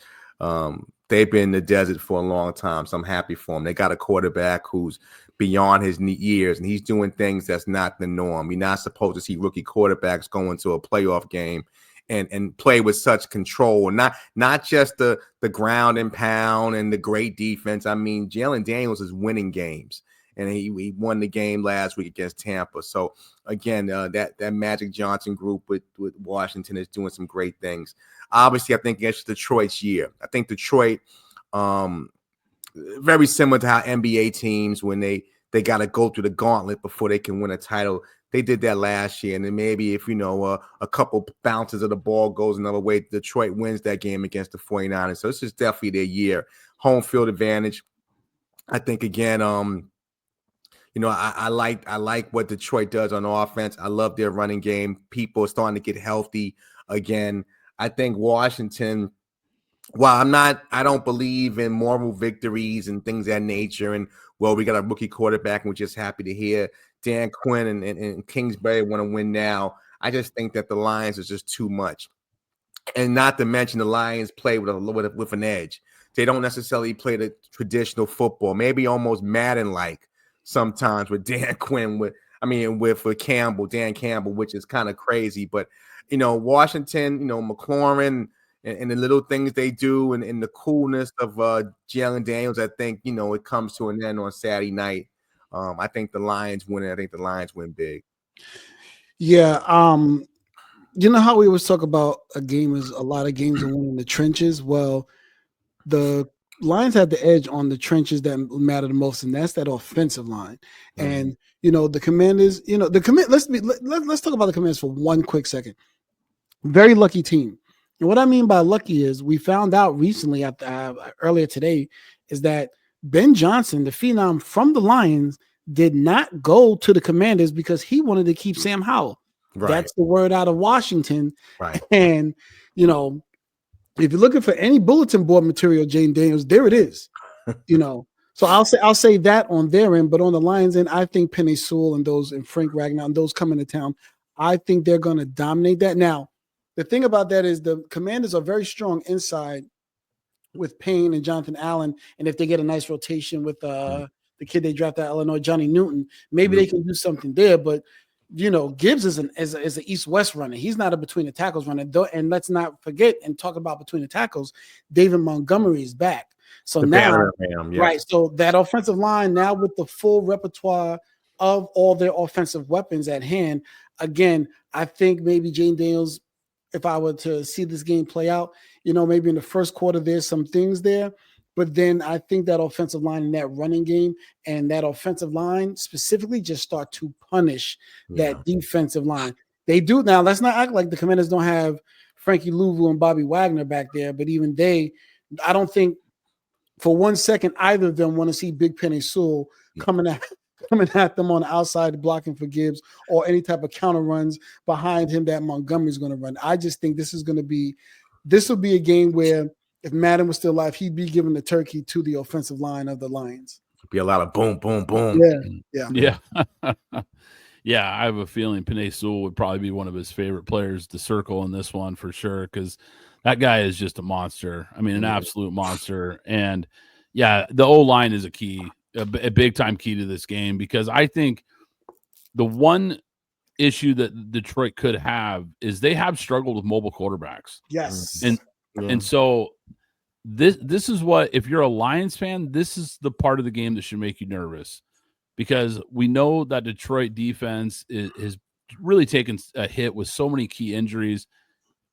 They've been in the desert for a long time, so I'm happy for them. They got a quarterback who's beyond his years, and he's doing things that's not the norm. You're not supposed to see rookie quarterbacks going to a playoff game and play with such control, and not just the ground and pound and the great defense. I mean, Jalen Daniels is winning games, and he won the game last week against Tampa. So again, that Magic Johnson group with Washington is doing some great things. Obviously, I think it's Detroit's year. I think Detroit, very similar to how NBA teams, when they got to go through the gauntlet before they can win a title. They did that last year, and then maybe if a couple bounces of the ball goes another way, Detroit wins that game against the 49ers. So this is definitely their year. Home field advantage. I think again, I like what Detroit does on offense. I love their running game. People are starting to get healthy again. I think Washington, while I don't believe in moral victories and things of that nature. And we got a rookie quarterback, and we're just happy to hear Dan Quinn and Kingsbury want to win now. I just think that the Lions is just too much. And not to mention the Lions play with an edge. They don't necessarily play the traditional football, maybe almost Madden-like sometimes with Dan Quinn, with Dan Campbell, which is kind of crazy. But, Washington, McLaurin and the little things they do and the coolness of Jalen Daniels, I think, it comes to an end on Saturday night. I think the Lions win. I think the Lions win big. Yeah. You know how we always talk about a lot of games are won in the trenches? Well, the Lions had the edge on the trenches that matter the most, and that's that offensive line. And the Commanders, let's talk about the Commanders for one quick second. Very lucky team. And what I mean by lucky is we found out recently earlier today is that Ben Johnson, the phenom from the Lions, did not go to the Commanders because he wanted to keep Sam Howell. Right. That's the word out of Washington. Right. And, you know, if you're looking for any bulletin board material, Jane Daniels, there it is. You know, so I'll say that on their end, but on the Lions end, I think Penei Sewell and those and Frank Ragnow and those coming to town, I think they're going to dominate that. Now, the thing about that is the Commanders are very strong inside with Payne and Jonathan Allen, and if they get a nice rotation with the kid they drafted out of Illinois, Johnny Newton, maybe they can do something there. But you know, Gibbs is an east-west runner. He's not a between the tackles runner. And let's not forget and talk about between the tackles. David Montgomery is back. So now, right? So that offensive line now with the full repertoire of all their offensive weapons at hand. Again, I think maybe Jane Daniels, if I were to see this game play out, you know, maybe in the first quarter there's some things there. But then I think that offensive line and that running game and that offensive line specifically just start to punish that defensive line. They do. Now, let's not act like the Commanders don't have Frankie Louvu and Bobby Wagner back there, but even I don't think for 1 second either of them want to see Big Penei Sewell coming at them on the outside blocking for Gibbs or any type of counter runs behind him that Montgomery's going to run. I just think this will be a game where if Madden was still alive, he'd be giving the turkey to the offensive line of the Lions. It'd be a lot of boom, boom, boom. Yeah. Yeah, I have a feeling Penei Sewell would probably be one of his favorite players to circle in this one for sure, because that guy is just a monster. I mean, an absolute monster. And, yeah, the O-line is a key, a big-time key to this game, because I think the one issue that Detroit could have is they have struggled with mobile quarterbacks. Yes. And so this is what, if you're a Lions fan, this is the part of the game that should make you nervous, because we know that Detroit defense is really taken a hit with so many key injuries.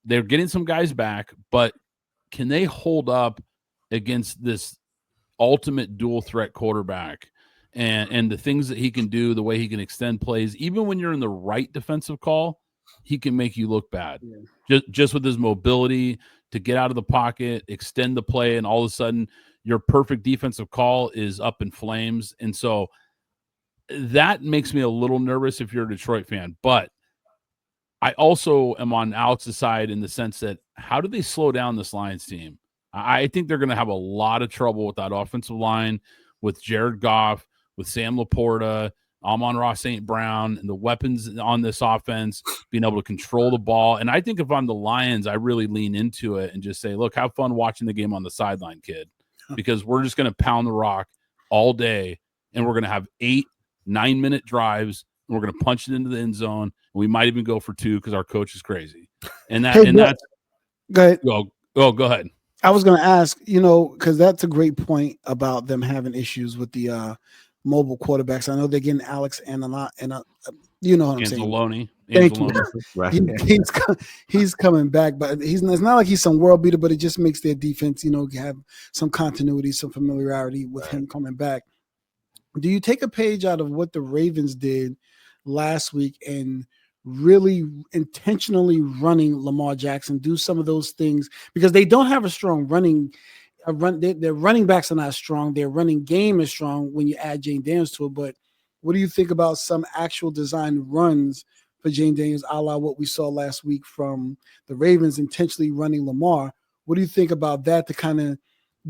They're getting some guys back, but can they hold up against this ultimate dual threat quarterback and the things that he can do, the way he can extend plays, even when you're in the right defensive call, he can make you look bad. Just with his mobility to get out of the pocket, extend the play, and all of a sudden your perfect defensive call is up in flames. And so that makes me a little nervous if you're a Detroit fan. But I also am on Alex's side in the sense that how do they slow down this Lions team? I think they're going to have a lot of trouble with that offensive line, with Jared Goff, with Sam Laporta, Amon-Ra St. Brown, and the weapons on this offense, being able to control the ball. And I think if I'm the Lions, I really lean into it and just say, look, have fun watching the game on the sideline, kid, because we're just going to pound the rock all day, and we're going to have 8 9-minute drives, and we're going to punch it into the end zone, and we might even go for 2 because our coach is crazy. And that, that's go ahead. Go ahead. I was going to ask, because that's a great point about them having issues with the mobile quarterbacks. I know they're getting Alex and you know what I'm saying. Thank you. Right. He's coming back, but it's not like he's some world beater, but it just makes their defense, have some continuity, some familiarity with him coming back. Do you take a page out of what the Ravens did last week and really intentionally running Lamar Jackson, do some of those things, because they don't have a strong their running backs are not strong. Their running game is strong when you add Jane Daniels to it. But what do you think about some actual design runs for Jane Daniels, a la what we saw last week from the Ravens intentionally running Lamar? What do you think about that to kind of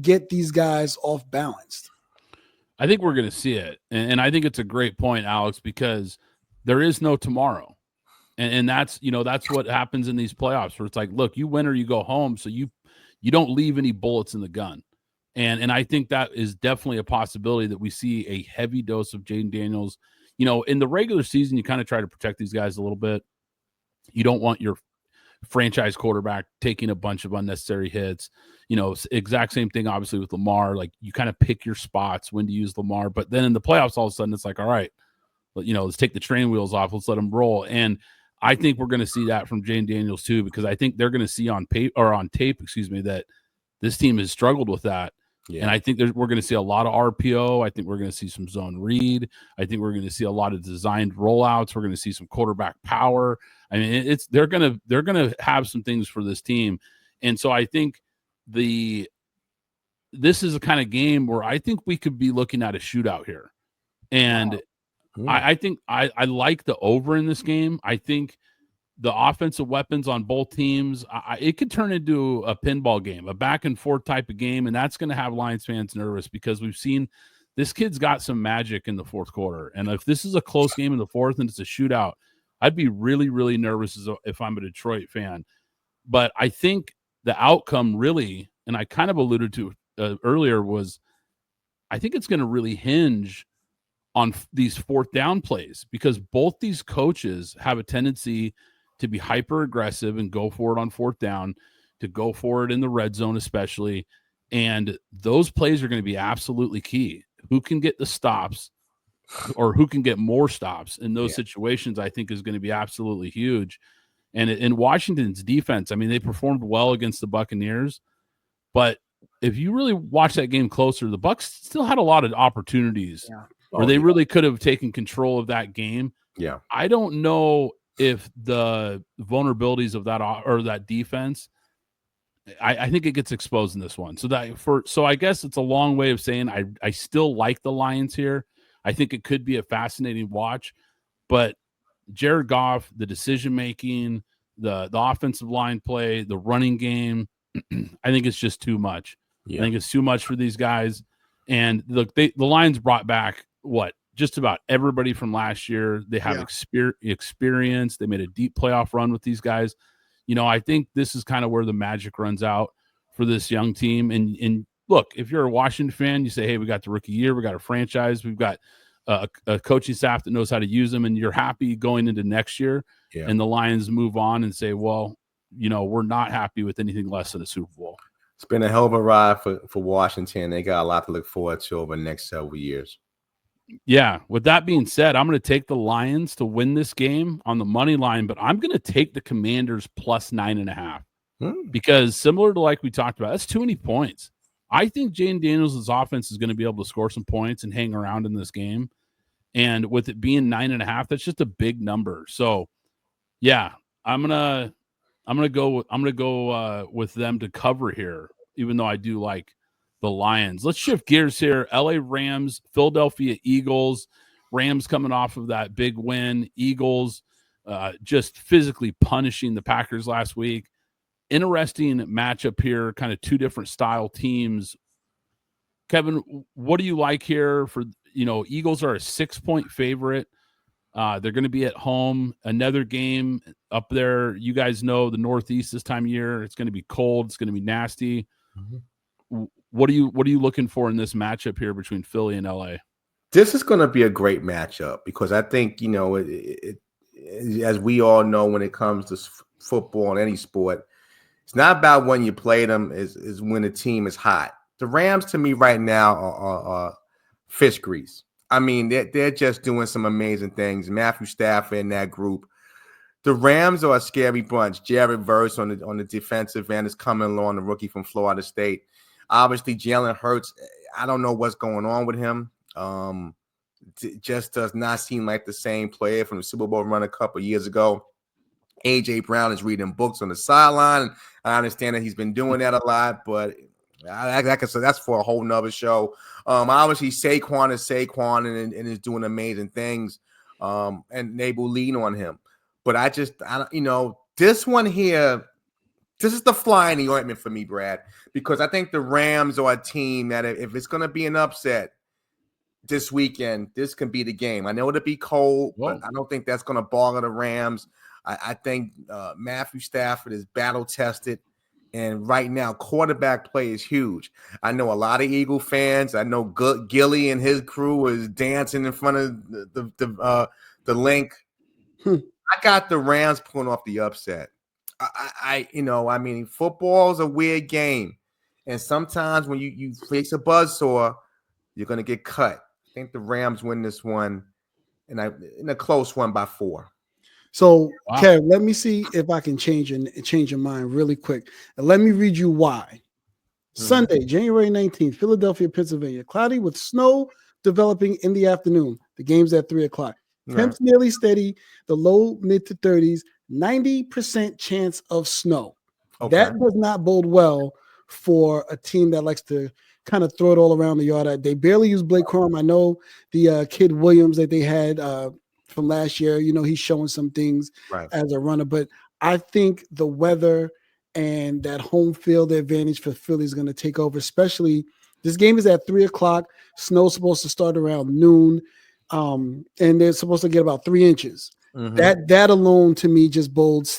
get these guys off balanced? I think we're going to see it. And I think it's a great point, Alex, because there is no tomorrow. And that's, that's what happens in these playoffs, where it's like, look, you win or you go home. So you don't leave any bullets in the gun. And I think that is definitely a possibility that we see a heavy dose of Jane Daniels. In the regular season, you kind of try to protect these guys a little bit. You don't want your franchise quarterback taking a bunch of unnecessary hits. Exact same thing, obviously, with Lamar. Like, you kind of pick your spots when to use Lamar. But then in the playoffs, all of a sudden, it's like, all right, let's take the train wheels off. Let's let them roll. And I think we're going to see that from Jane Daniels too, because I think they're going to see on tape, that this team has struggled with that. Yeah. And I think we're going to see a lot of RPO. I think we're going to see some zone read. I think we're going to see a lot of designed rollouts. We're going to see some quarterback power. I mean, they're going to have some things for this team. And so I think this is a kind of game where I think we could be looking at a shootout here. And I think I like the over in this game. I think the offensive weapons on both teams, it could turn into a pinball game, a back and forth type of game. And that's going to have Lions fans nervous because we've seen this kid's got some magic in the fourth quarter. And if this is a close game in the fourth and it's a shootout, I'd be really, really nervous if I'm a Detroit fan. But I think the outcome really, and I kind of alluded to earlier, was I think it's going to really hinge on these fourth down plays because both these coaches have a tendency to be hyper aggressive and go for it on fourth down, to go for it in the red zone especially. And those plays are going to be absolutely key. Who can get the stops or who can get more stops in those situations, I think is going to be absolutely huge. And in Washington's defense, I mean, they performed well against the Buccaneers, but if you really watch that game closer, the Bucs still had a lot of opportunities where they really could have taken control of that game. Yeah. I don't know if the vulnerabilities of that or that defense, I think it gets exposed in this one. So I guess it's a long way of saying I still like the Lions here. I think it could be a fascinating watch, but Jared Goff, the decision-making, the offensive line play, the running game, I think it's just too much. Yeah. I think it's too much for these guys. And look, the Lions brought back just about everybody from last year. They have experience. They made a deep playoff run with these guys. You know, I think this is kind of where the magic runs out for this young team. And look, if you're a Washington fan, you say, hey, we got the rookie year, we got a franchise, we've got a coaching staff that knows how to use them, and you're happy going into next year. Yeah. And the Lions move on and say, well, you know, we're not happy with anything less than a Super Bowl. It's been a hell of a ride for Washington. They got a lot to look forward to over the next several years. Yeah. With that being said, I'm going to take the Lions to win this game on the money line, but I'm going to take the Commanders plus 9.5 because similar to like we talked about, that's too many points. I think Jayden Daniels' offense is going to be able to score some points and hang around in this game. And with it being 9.5, that's just a big number. So yeah, I'm gonna go with them to cover here, even though I do like the Lions. Let's shift gears here. LA Rams, Philadelphia Eagles. Rams coming off of that big win. Eagles just physically punishing the Packers last week. Interesting matchup here, kind of two different style teams. Kevin, what do you like here? Eagles are a 6-point favorite. They're going to be at home. Another game up there. You guys know the Northeast this time of year. It's going to be cold. It's going to be nasty. Mm-hmm. What are you looking for in this matchup here between Philly and LA? This is going to be a great matchup because I think, as we all know, when it comes to football and any sport, it's not about when you play them, is when the team is hot. The Rams, to me, right now are fish grease. I mean, they're just doing some amazing things. Matthew Stafford in that group. The Rams are a scary bunch. Jared Verse on the defensive end is coming along, the rookie from Florida State. Obviously, Jalen Hurts, I don't know what's going on with him. Just does not seem like the same player from the Super Bowl run a couple years ago. A.J. Brown is reading books on the sideline. I understand that he's been doing that a lot, but that's for a whole nother show. Obviously, Saquon is Saquon and is doing amazing things, and they will lean on him. But this one here, this is the fly in the ointment for me, Brad, because I think the Rams are a team that if it's going to be an upset this weekend, this can be the game. I know it'll be cold, but I don't think that's going to bother the Rams. I think Matthew Stafford is battle-tested. And right now, quarterback play is huge. I know a lot of Eagle fans. I know Gilly and his crew is dancing in front of the link. I got the Rams pulling off the upset. I mean, football is a weird game. And sometimes when you face a buzzsaw, you're going to get cut. I think the Rams win this one in a close one by 4. So, Kev, let me see if I can change your mind really quick. And let me read you why. Mm-hmm. Sunday, January 19th, Philadelphia, Pennsylvania. Cloudy with snow developing in the afternoon. The game's at 3 o'clock. Temps nearly steady. The low mid to 30s. 90% chance of snow. Okay. That does not bode well for a team that likes to kind of throw it all around the yard. They barely use Blake Corum. I know the kid Williams that they had from last year, he's showing some things as a runner, but I think the weather and that home field advantage for Philly is going to take over, especially this game is at 3:00. Snow's supposed to start around noon. And they're supposed to get about 3 inches. Mm-hmm. That alone to me just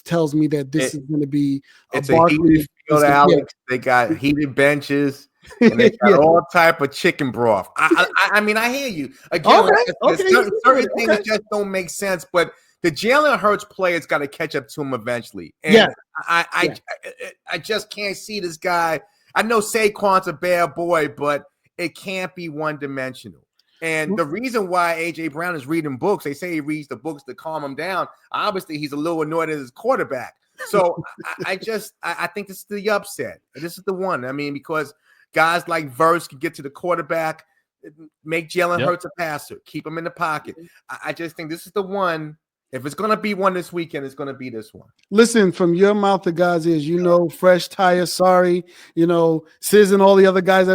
tells me that this is going to be a heated field, Alex. They got heated benches and they got all type of chicken broth. I mean, I hear you. Again, certain things just don't make sense, but the Jalen Hurts players got to catch up to him eventually. And I just can't see this guy. I know Saquon's a bad boy, but it can't be one-dimensional. And the reason why A.J. Brown is reading books, they say he reads the books to calm him down. Obviously, he's a little annoyed at his quarterback. So I think this is the upset. This is the one. I mean, because guys like Verse can get to the quarterback, make Jalen Hurts a passer, keep him in the pocket. I just think this is the one. If it's going to be one this weekend, it's going to be this one. Listen, from your mouth to God's ears, Fresh Tire, sorry, Sis and all the other guys.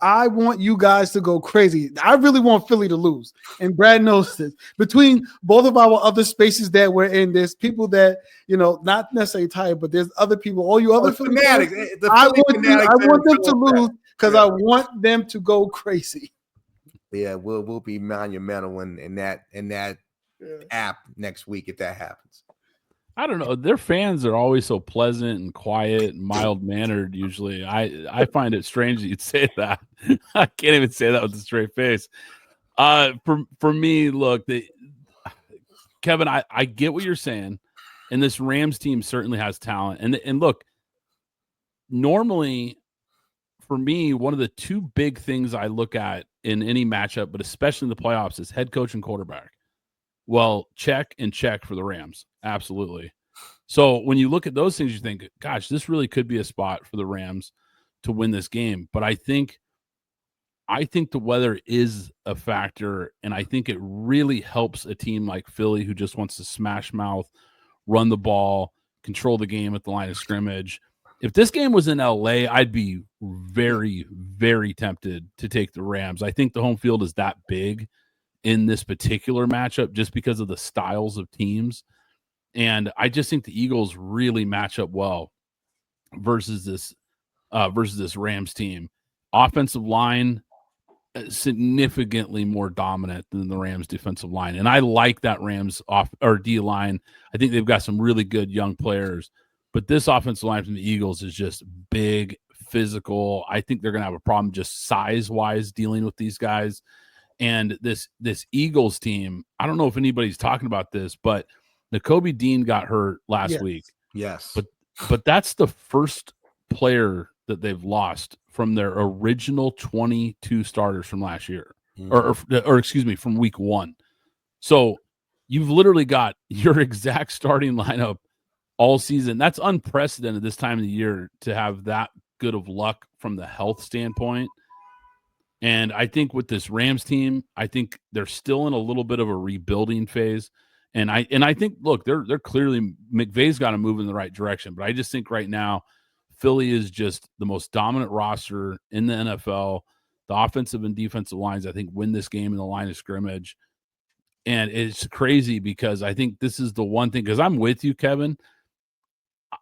I want you guys to go crazy. I really want Philly to lose. And Brad knows this. Between both of our other spaces that we're in, there's people that, not necessarily tired, but there's other people, all you other Philly fanatics. I want them to lose because I want them to go crazy. Yeah, we'll be monumental in that app next week if that happens. I don't know. Their fans are always so pleasant and quiet and mild-mannered usually. I find it strange that you'd say that. I can't even say that with a straight face. For me, look, Kevin, I get what you're saying, and this Rams team certainly has talent. And look, normally for me, one of the two big things I look at in any matchup, but especially in the playoffs, is head coach and quarterback. Well, check for the Rams. Absolutely. So when you look at those things, you think, gosh, this really could be a spot for the Rams to win this game. But I think the weather is a factor, and I think it really helps a team like Philly who just wants to smash mouth, run the ball, control the game at the line of scrimmage. If this game was in LA, I'd be very, very tempted to take the Rams. I think the home field is that big in this particular matchup just because of the styles of teams. And I just think the Eagles really match up well versus this Rams team. Offensive line, significantly more dominant than the Rams defensive line. And I like that Rams D line. I think they've got some really good young players, but this offensive line from the Eagles is just big, physical. I think they're going to have a problem just size-wise dealing with these guys. And this Eagles team, I don't know if anybody's talking about this, but Nakobe Dean got hurt last week. Yes. But that's the first player that they've lost from their original 22 starters from last year, or excuse me, from week 1. So you've literally got your exact starting lineup all season. That's unprecedented this time of the year to have that good of luck from the health standpoint. And I think with this Rams team, I think they're still in a little bit of a rebuilding phase. And I think, look, they're clearly, McVay's got to move in the right direction. But I just think right now, Philly is just the most dominant roster in the NFL. The offensive and defensive lines, I think, win this game in the line of scrimmage. And it's crazy because I think this is the one thing, because I'm with you, Kevin.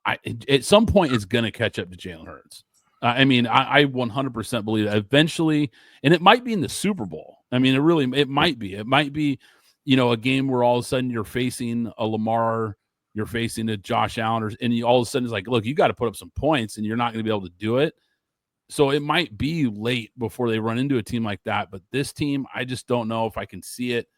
At some point, it's going to catch up to Jalen Hurts. I 100% believe that eventually, and it might be in the Super Bowl. I mean, it might be. It might be, a game where all of a sudden you're facing a Lamar, you're facing a Josh Allen, and all of a sudden it's like, look, you got to put up some points, and you're not going to be able to do it. So it might be late before they run into a team like that. But this team, I just don't know if I can see it.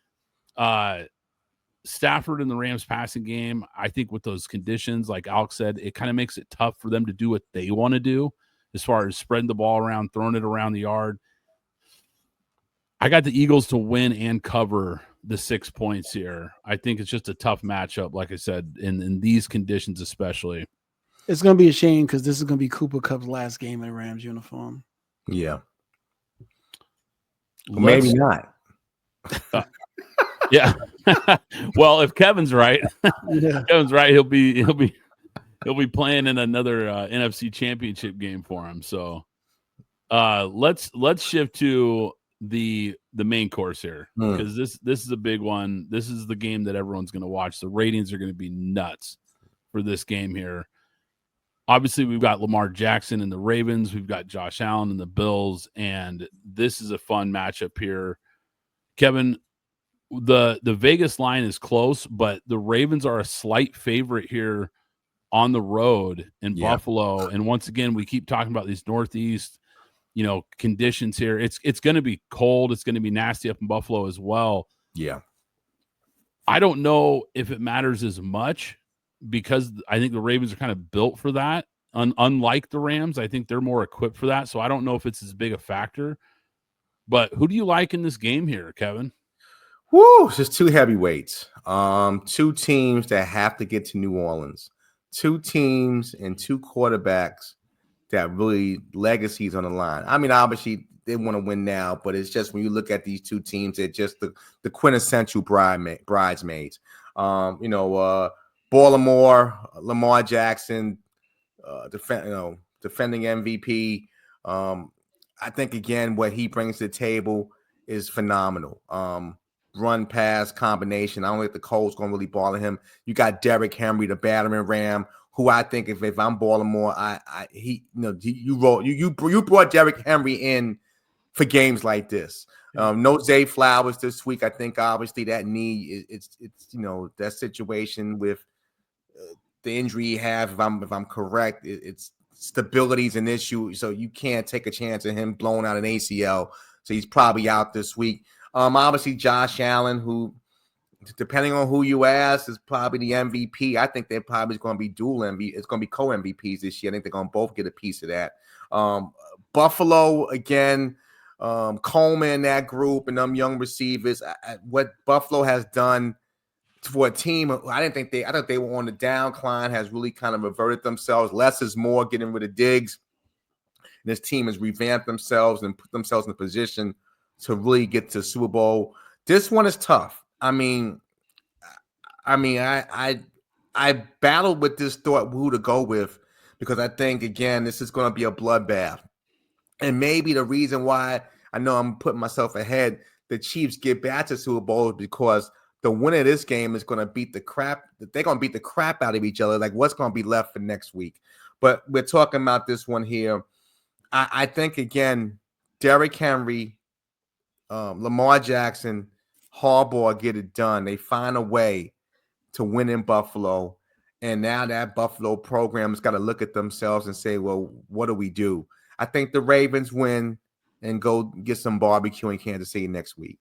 Stafford in the Rams passing game, I think with those conditions, like Alex said, it kind of makes it tough for them to do what they want to do as far as spreading the ball around, throwing it around the yard. I got the Eagles to win and cover the 6 points here. I think it's just a tough matchup, like I said, in these conditions especially. It's going to be a shame because this is going to be Cooper Kupp's last game in a Rams uniform. Yeah. Maybe not. Yeah. Well, if Kevin's right, Kevin's right. He'll be He'll be playing in another NFC Championship game for him. So let's shift to the main course here, because this is a big one. This is the game that everyone's going to watch. The ratings are going to be nuts for this game here. Obviously, we've got Lamar Jackson and the Ravens. We've got Josh Allen and the Bills, and this is a fun matchup here. Kevin, the Vegas line is close, but the Ravens are a slight favorite here on the road in Buffalo. And once again, we keep talking about these Northeast, conditions here. It's going to be cold. It's going to be nasty up in Buffalo as well. Yeah. I don't know if it matters as much, because I think the Ravens are kind of built for that. Unlike the Rams, I think they're more equipped for that. So I don't know if it's as big a factor. But who do you like in this game here, Kevin? Woo, it's just two heavyweights. Two teams that have to get to New Orleans. Two teams and two quarterbacks that really legacies on the line. I mean, obviously they want to win now, but it's just when you look at these two teams, they're just the quintessential bridesmaids. Baltimore, Lamar Jackson, defending MVP. I think, again, what he brings to the table is phenomenal. Run pass combination. I don't think the Colts going to really bother him. You got Derrick Henry, the battering ram, who I think if I'm Baltimore, you brought Derrick Henry in for games like this. No Zay Flowers this week. I think obviously that knee, it's that situation with the injury he has. If I'm correct, it's stability is an issue, so you can't take a chance of him blowing out an ACL. So he's probably out this week. Obviously Josh Allen, who, depending on who you ask, is probably the MVP. I think they're probably going to be dual MVP. It's going to be co-MVPs this year. I think they're going to both get a piece of that. Buffalo, again, Coleman, that group, and them young receivers. What Buffalo has done for a team, I thought they were on the downcline, has really kind of reverted themselves. Less is more, getting rid of Diggs. And this team has revamped themselves and put themselves in a position to really get to Super Bowl. This one is tough. I battled with this thought who to go with, because I think, again, this is going to be a bloodbath. And maybe the reason why I know I'm putting myself ahead, the Chiefs get back to Super Bowl, is because the winner of this game is going to beat the crap. They're going to beat the crap out of each other. Like, what's going to be left for next week? But we're talking about this one here. I think, again, Derrick Henry, Lamar Jackson, Harbaugh get it done. They find a way to win in Buffalo. And now that Buffalo program has got to look at themselves and say, well, what do we do? I think the Ravens win and go get some barbecue in Kansas City next week.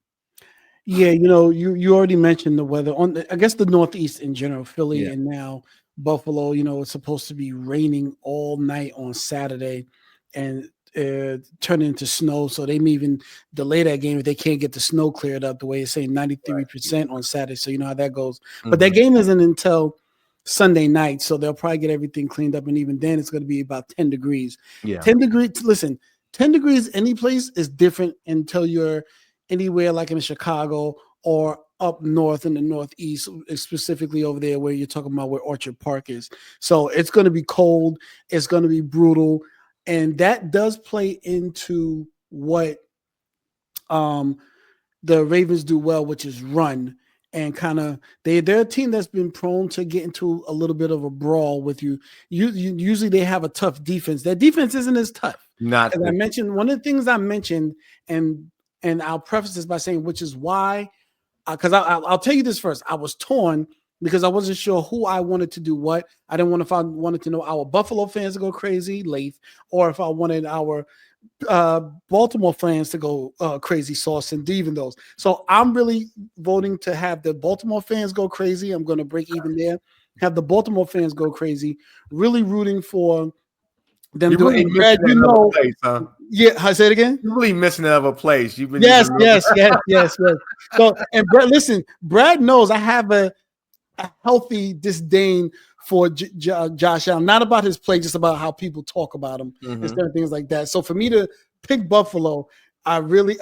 Yeah, you already mentioned the weather on I guess the Northeast in general, Philly and now Buffalo. It's supposed to be raining all night on Saturday and turn into snow. So they may even delay that game if they can't get the snow cleared up, the way it's saying 93% on Saturday. So you know how that goes. Mm-hmm. But that game isn't until Sunday night. So they'll probably get everything cleaned up. And even then it's going to be about 10 degrees. Yeah. 10 degrees. Listen, 10 degrees any place is different until you're anywhere like in Chicago or up north in the Northeast, specifically over there where you're talking about where Orchard Park is. So it's going to be cold. It's going to be brutal. And that does play into what the Ravens do well, which is run. And kind of they're a team that's been prone to get into a little bit of a brawl with you. Usually they have a tough defense. Their defense isn't as tough. As I mentioned, one of the things I mentioned, and I'll preface this by saying, which is why, because I'll tell you this first. I was torn because I wasn't sure who I wanted to do what. I didn't want if I wanted to know our Buffalo fans to go crazy, Lath, or if I wanted our Baltimore fans to go crazy, Sauce, and even those. So I'm really voting to have the Baltimore fans go crazy. I'm going to break even there. Have the Baltimore fans go crazy. Really rooting for them. You're really missing another place, huh? Yeah, I say it again. You're really missing another place. You've been yes. So, and Brad, listen, Brad knows I have a healthy disdain for Josh Allen, not about his play, just about how people talk about him and certain things like that. So for me to pick Buffalo, I'm really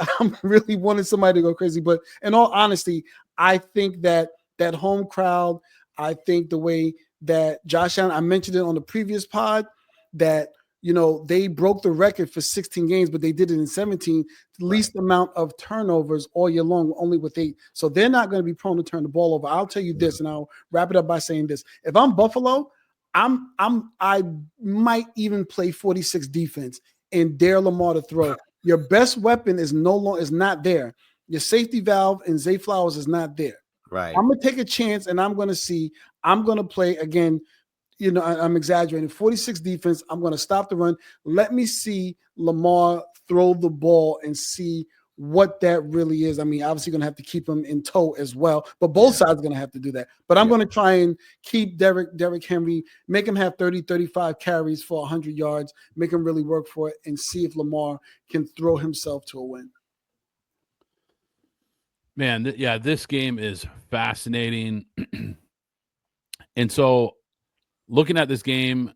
wanting somebody to go crazy. But in all honesty, I think that home crowd, I think the way that Josh Allen, I mentioned it on the previous pod, that they broke the record for 16 games, but they did it in 17, the least amount of turnovers all year long, only with 8. So they're not going to be prone to turn the ball over. I'll tell you this, and I'll wrap it up by saying this. If I'm Buffalo, I might even play 46 defense and dare Lamar to throw. Your best weapon is not there. Your safety valve and Zay Flowers is not there. Right. I'm going to take a chance, and I'm going to play again. I'm exaggerating. 46 defense. I'm going to stop the run. Let me see Lamar throw the ball and see what that really is. I mean, obviously going to have to keep him in tow as well, but both sides are going to have to do that. But I'm going to try and keep Derrick Henry, make him have 30, 35 carries for 100 yards, make him really work for it, and see if Lamar can throw himself to a win. Man, this game is fascinating. And so looking at this game,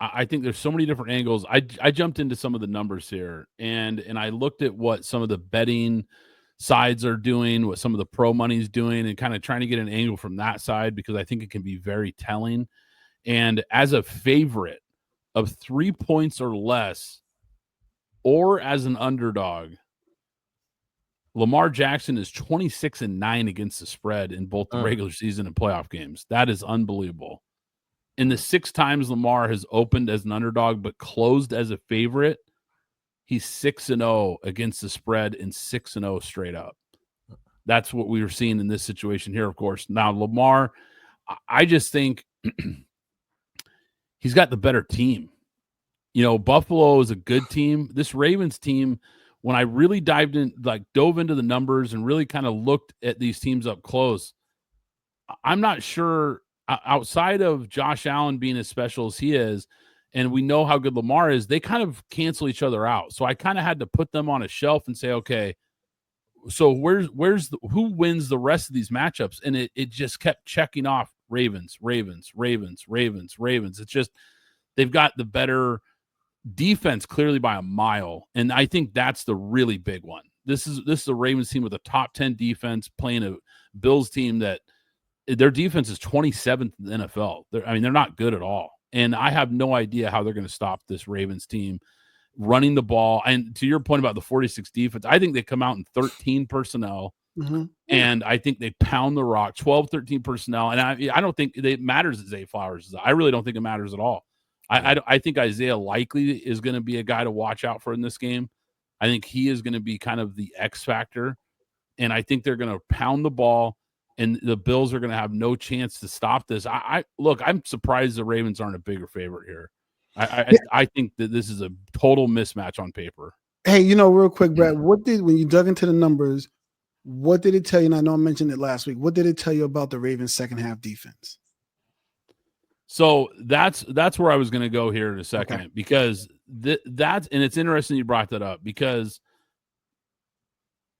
I think there's so many different angles. I jumped into some of the numbers here, and I looked at what some of the betting sides are doing, what some of the pro money is doing, and kind of trying to get an angle from that side because I think it can be very telling. And as a favorite of 3 points or less, or as an underdog, Lamar Jackson is 26-9 against the spread in both the regular season and playoff games. That is unbelievable. In the 6 times Lamar has opened as an underdog but closed as a favorite, he's 6-0 against the spread and 6-0 straight up. That's what we were seeing in this situation here, of course. Now, Lamar, I just think he's got the better team. Buffalo is a good team. This Ravens team, when I really dove into the numbers and really kind of looked at these teams up close, I'm not sure, outside of Josh Allen being as special as he is, and we know how good Lamar is, they kind of cancel each other out. So I kind of had to put them on a shelf and say, okay, so who wins the rest of these matchups? And it just kept checking off Ravens. It's just, they've got the better defense clearly by a mile. And I think that's the really big one. This is a Ravens team with a top 10 defense playing a Bills team that their defense is 27th in the NFL. They're not good at all. And I have no idea how they're going to stop this Ravens team running the ball. And to your point about the 46 defense, I think they come out in 13 personnel. Mm-hmm. And I think they pound the rock, 12, 13 personnel. And I don't think it matters that Zay Flowers is. I really don't think it matters at all. I think Isaiah likely is going to be a guy to watch out for in this game. I think he is going to be kind of the X factor. And I think they're going to pound the ball, and the Bills are going to have no chance to stop this. I'm surprised the Ravens aren't a bigger favorite here. I think that this is a total mismatch on paper. Hey, real quick, Brad, when you dug into the numbers, what did it tell you? And I know I mentioned it last week. What did it tell you about the Ravens' second half defense? So that's where I was going to go here in a second, because and it's interesting you brought that up, because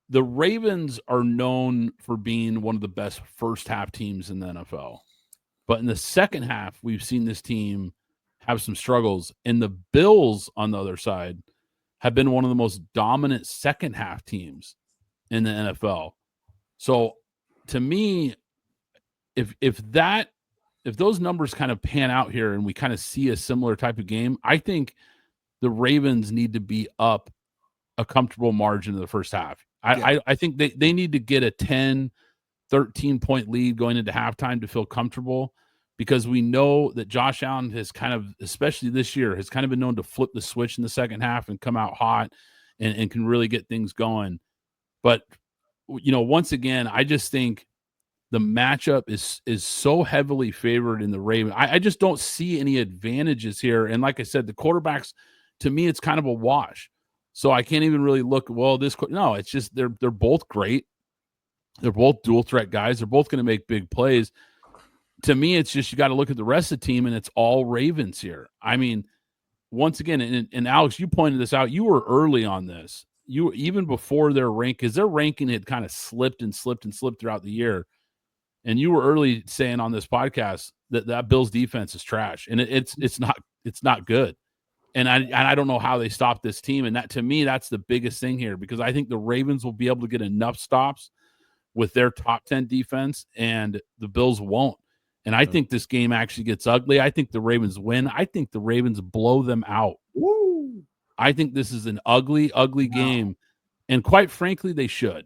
the Ravens are known for being one of the best first half teams in the NFL. But in the second half, we've seen this team have some struggles. And the Bills, on the other side, have been one of the most dominant second half teams in the NFL. So to me, if those numbers kind of pan out here and we kind of see a similar type of game, I think the Ravens need to be up a comfortable margin in the first half. I think they need to get a 10, 13-point lead going into halftime to feel comfortable, because we know that Josh Allen has kind of, especially this year, has kind of been known to flip the switch in the second half and come out hot and can really get things going. But, once again, I just think the matchup is so heavily favored in the Ravens. I just don't see any advantages here. And like I said, the quarterbacks, to me, it's kind of a wash. So I can't even really look, it's just they're both great. They're both dual threat guys. They're both going to make big plays. To me, it's just you got to look at the rest of the team, and it's all Ravens here. I mean, once again, and Alex, you pointed this out. You were early on this. You even before their rank, because their ranking had kind of slipped throughout the year. And you were early saying on this podcast that Bills defense is trash, and it's not good. And I don't know how they stop this team. And that, to me, that's the biggest thing here, because I think the Ravens will be able to get enough stops with their top 10 defense, and the Bills won't. And I think this game actually gets ugly. I think the Ravens win. I think the Ravens blow them out. Woo. I think this is an ugly, ugly game. And quite frankly, they should.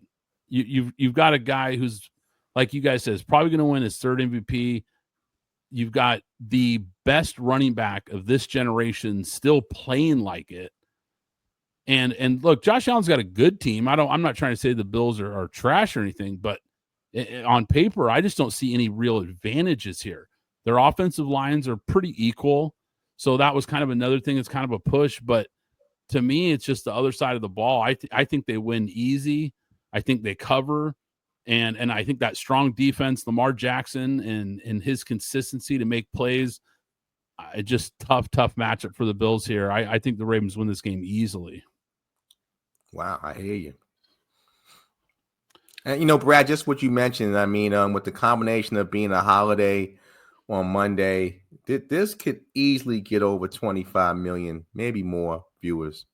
You've got a guy who's, like you guys said, is probably going to win his third MVP. You've got the best running back of this generation still playing like it. And look, Josh Allen's got a good team. I'm not trying to say the Bills are trash or anything, but on paper, I just don't see any real advantages here. Their offensive lines are pretty equal. So that was kind of another thing. It's kind of a push, but to me, it's just the other side of the ball. I think they win easy. I think they cover. And I think that strong defense, Lamar Jackson and his consistency to make plays, just tough matchup for the Bills here. I think the Ravens win this game easily. Wow, I hear you. And, Brad, just what you mentioned, I mean, with the combination of being a holiday on Monday, this could easily get over 25 million, maybe more viewers,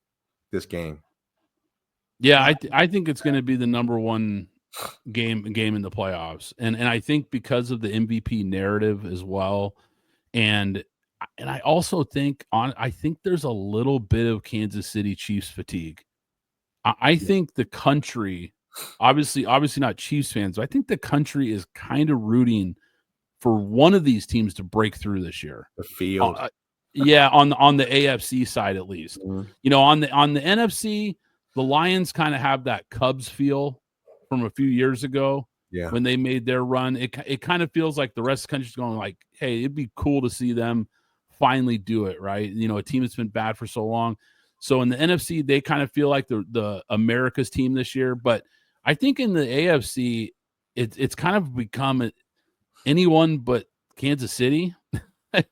this game. Yeah, I think it's going to be the number one game in the playoffs. And I think because of the MVP narrative as well. And I also think I think there's a little bit of Kansas City Chiefs fatigue. I think the country, obviously not Chiefs fans, but I think the country is kind of rooting for one of these teams to break through this year. The field. On the AFC side at least. Mm-hmm. On the NFC, the Lions kind of have that Cubs feel from a few years ago when they made their run. It kind of feels like the rest of the country's going like, hey, it'd be cool to see them finally do it, right? A team that's been bad for so long. So in the NFC, they kind of feel like the America's team this year. But I think in the AFC, it's kind of become anyone but Kansas City. I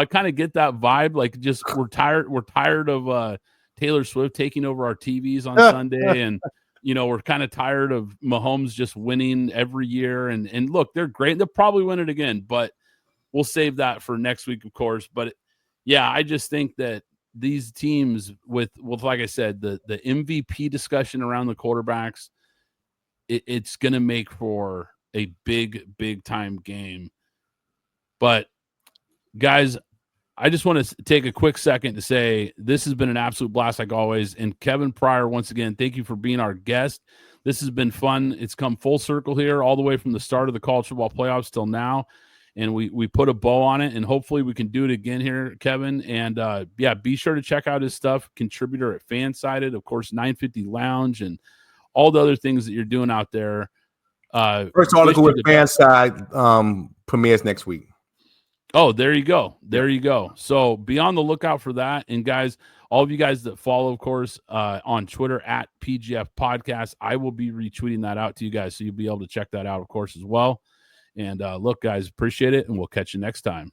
kind of get that vibe. Like, just we're tired of Taylor Swift taking over our TVs on Sunday, and we're kind of tired of Mahomes just winning every year. And look, they're great. They'll probably win it again, but we'll save that for next week, of course. But I just think that these teams with like I said, the MVP discussion around the quarterbacks, it's going to make for a big time game. But guys, I just want to take a quick second to say this has been an absolute blast like always. And Kevin Pryor, once again, thank you for being our guest. This has been fun. It's come full circle here all the way from the start of the college football playoffs till now. And we put a bow on it, and hopefully we can do it again here, Kevin. And be sure to check out his stuff, contributor at Fansided, of course, 950 Lounge, and all the other things that you're doing out there. First article with Fanside premieres next week. Oh, there you go. There you go. So be on the lookout for that. And guys, all of you guys that follow, of course, on Twitter at PGF Podcast, I will be retweeting that out to you guys. So you'll be able to check that out, of course, as well. And look, guys, appreciate it. And we'll catch you next time.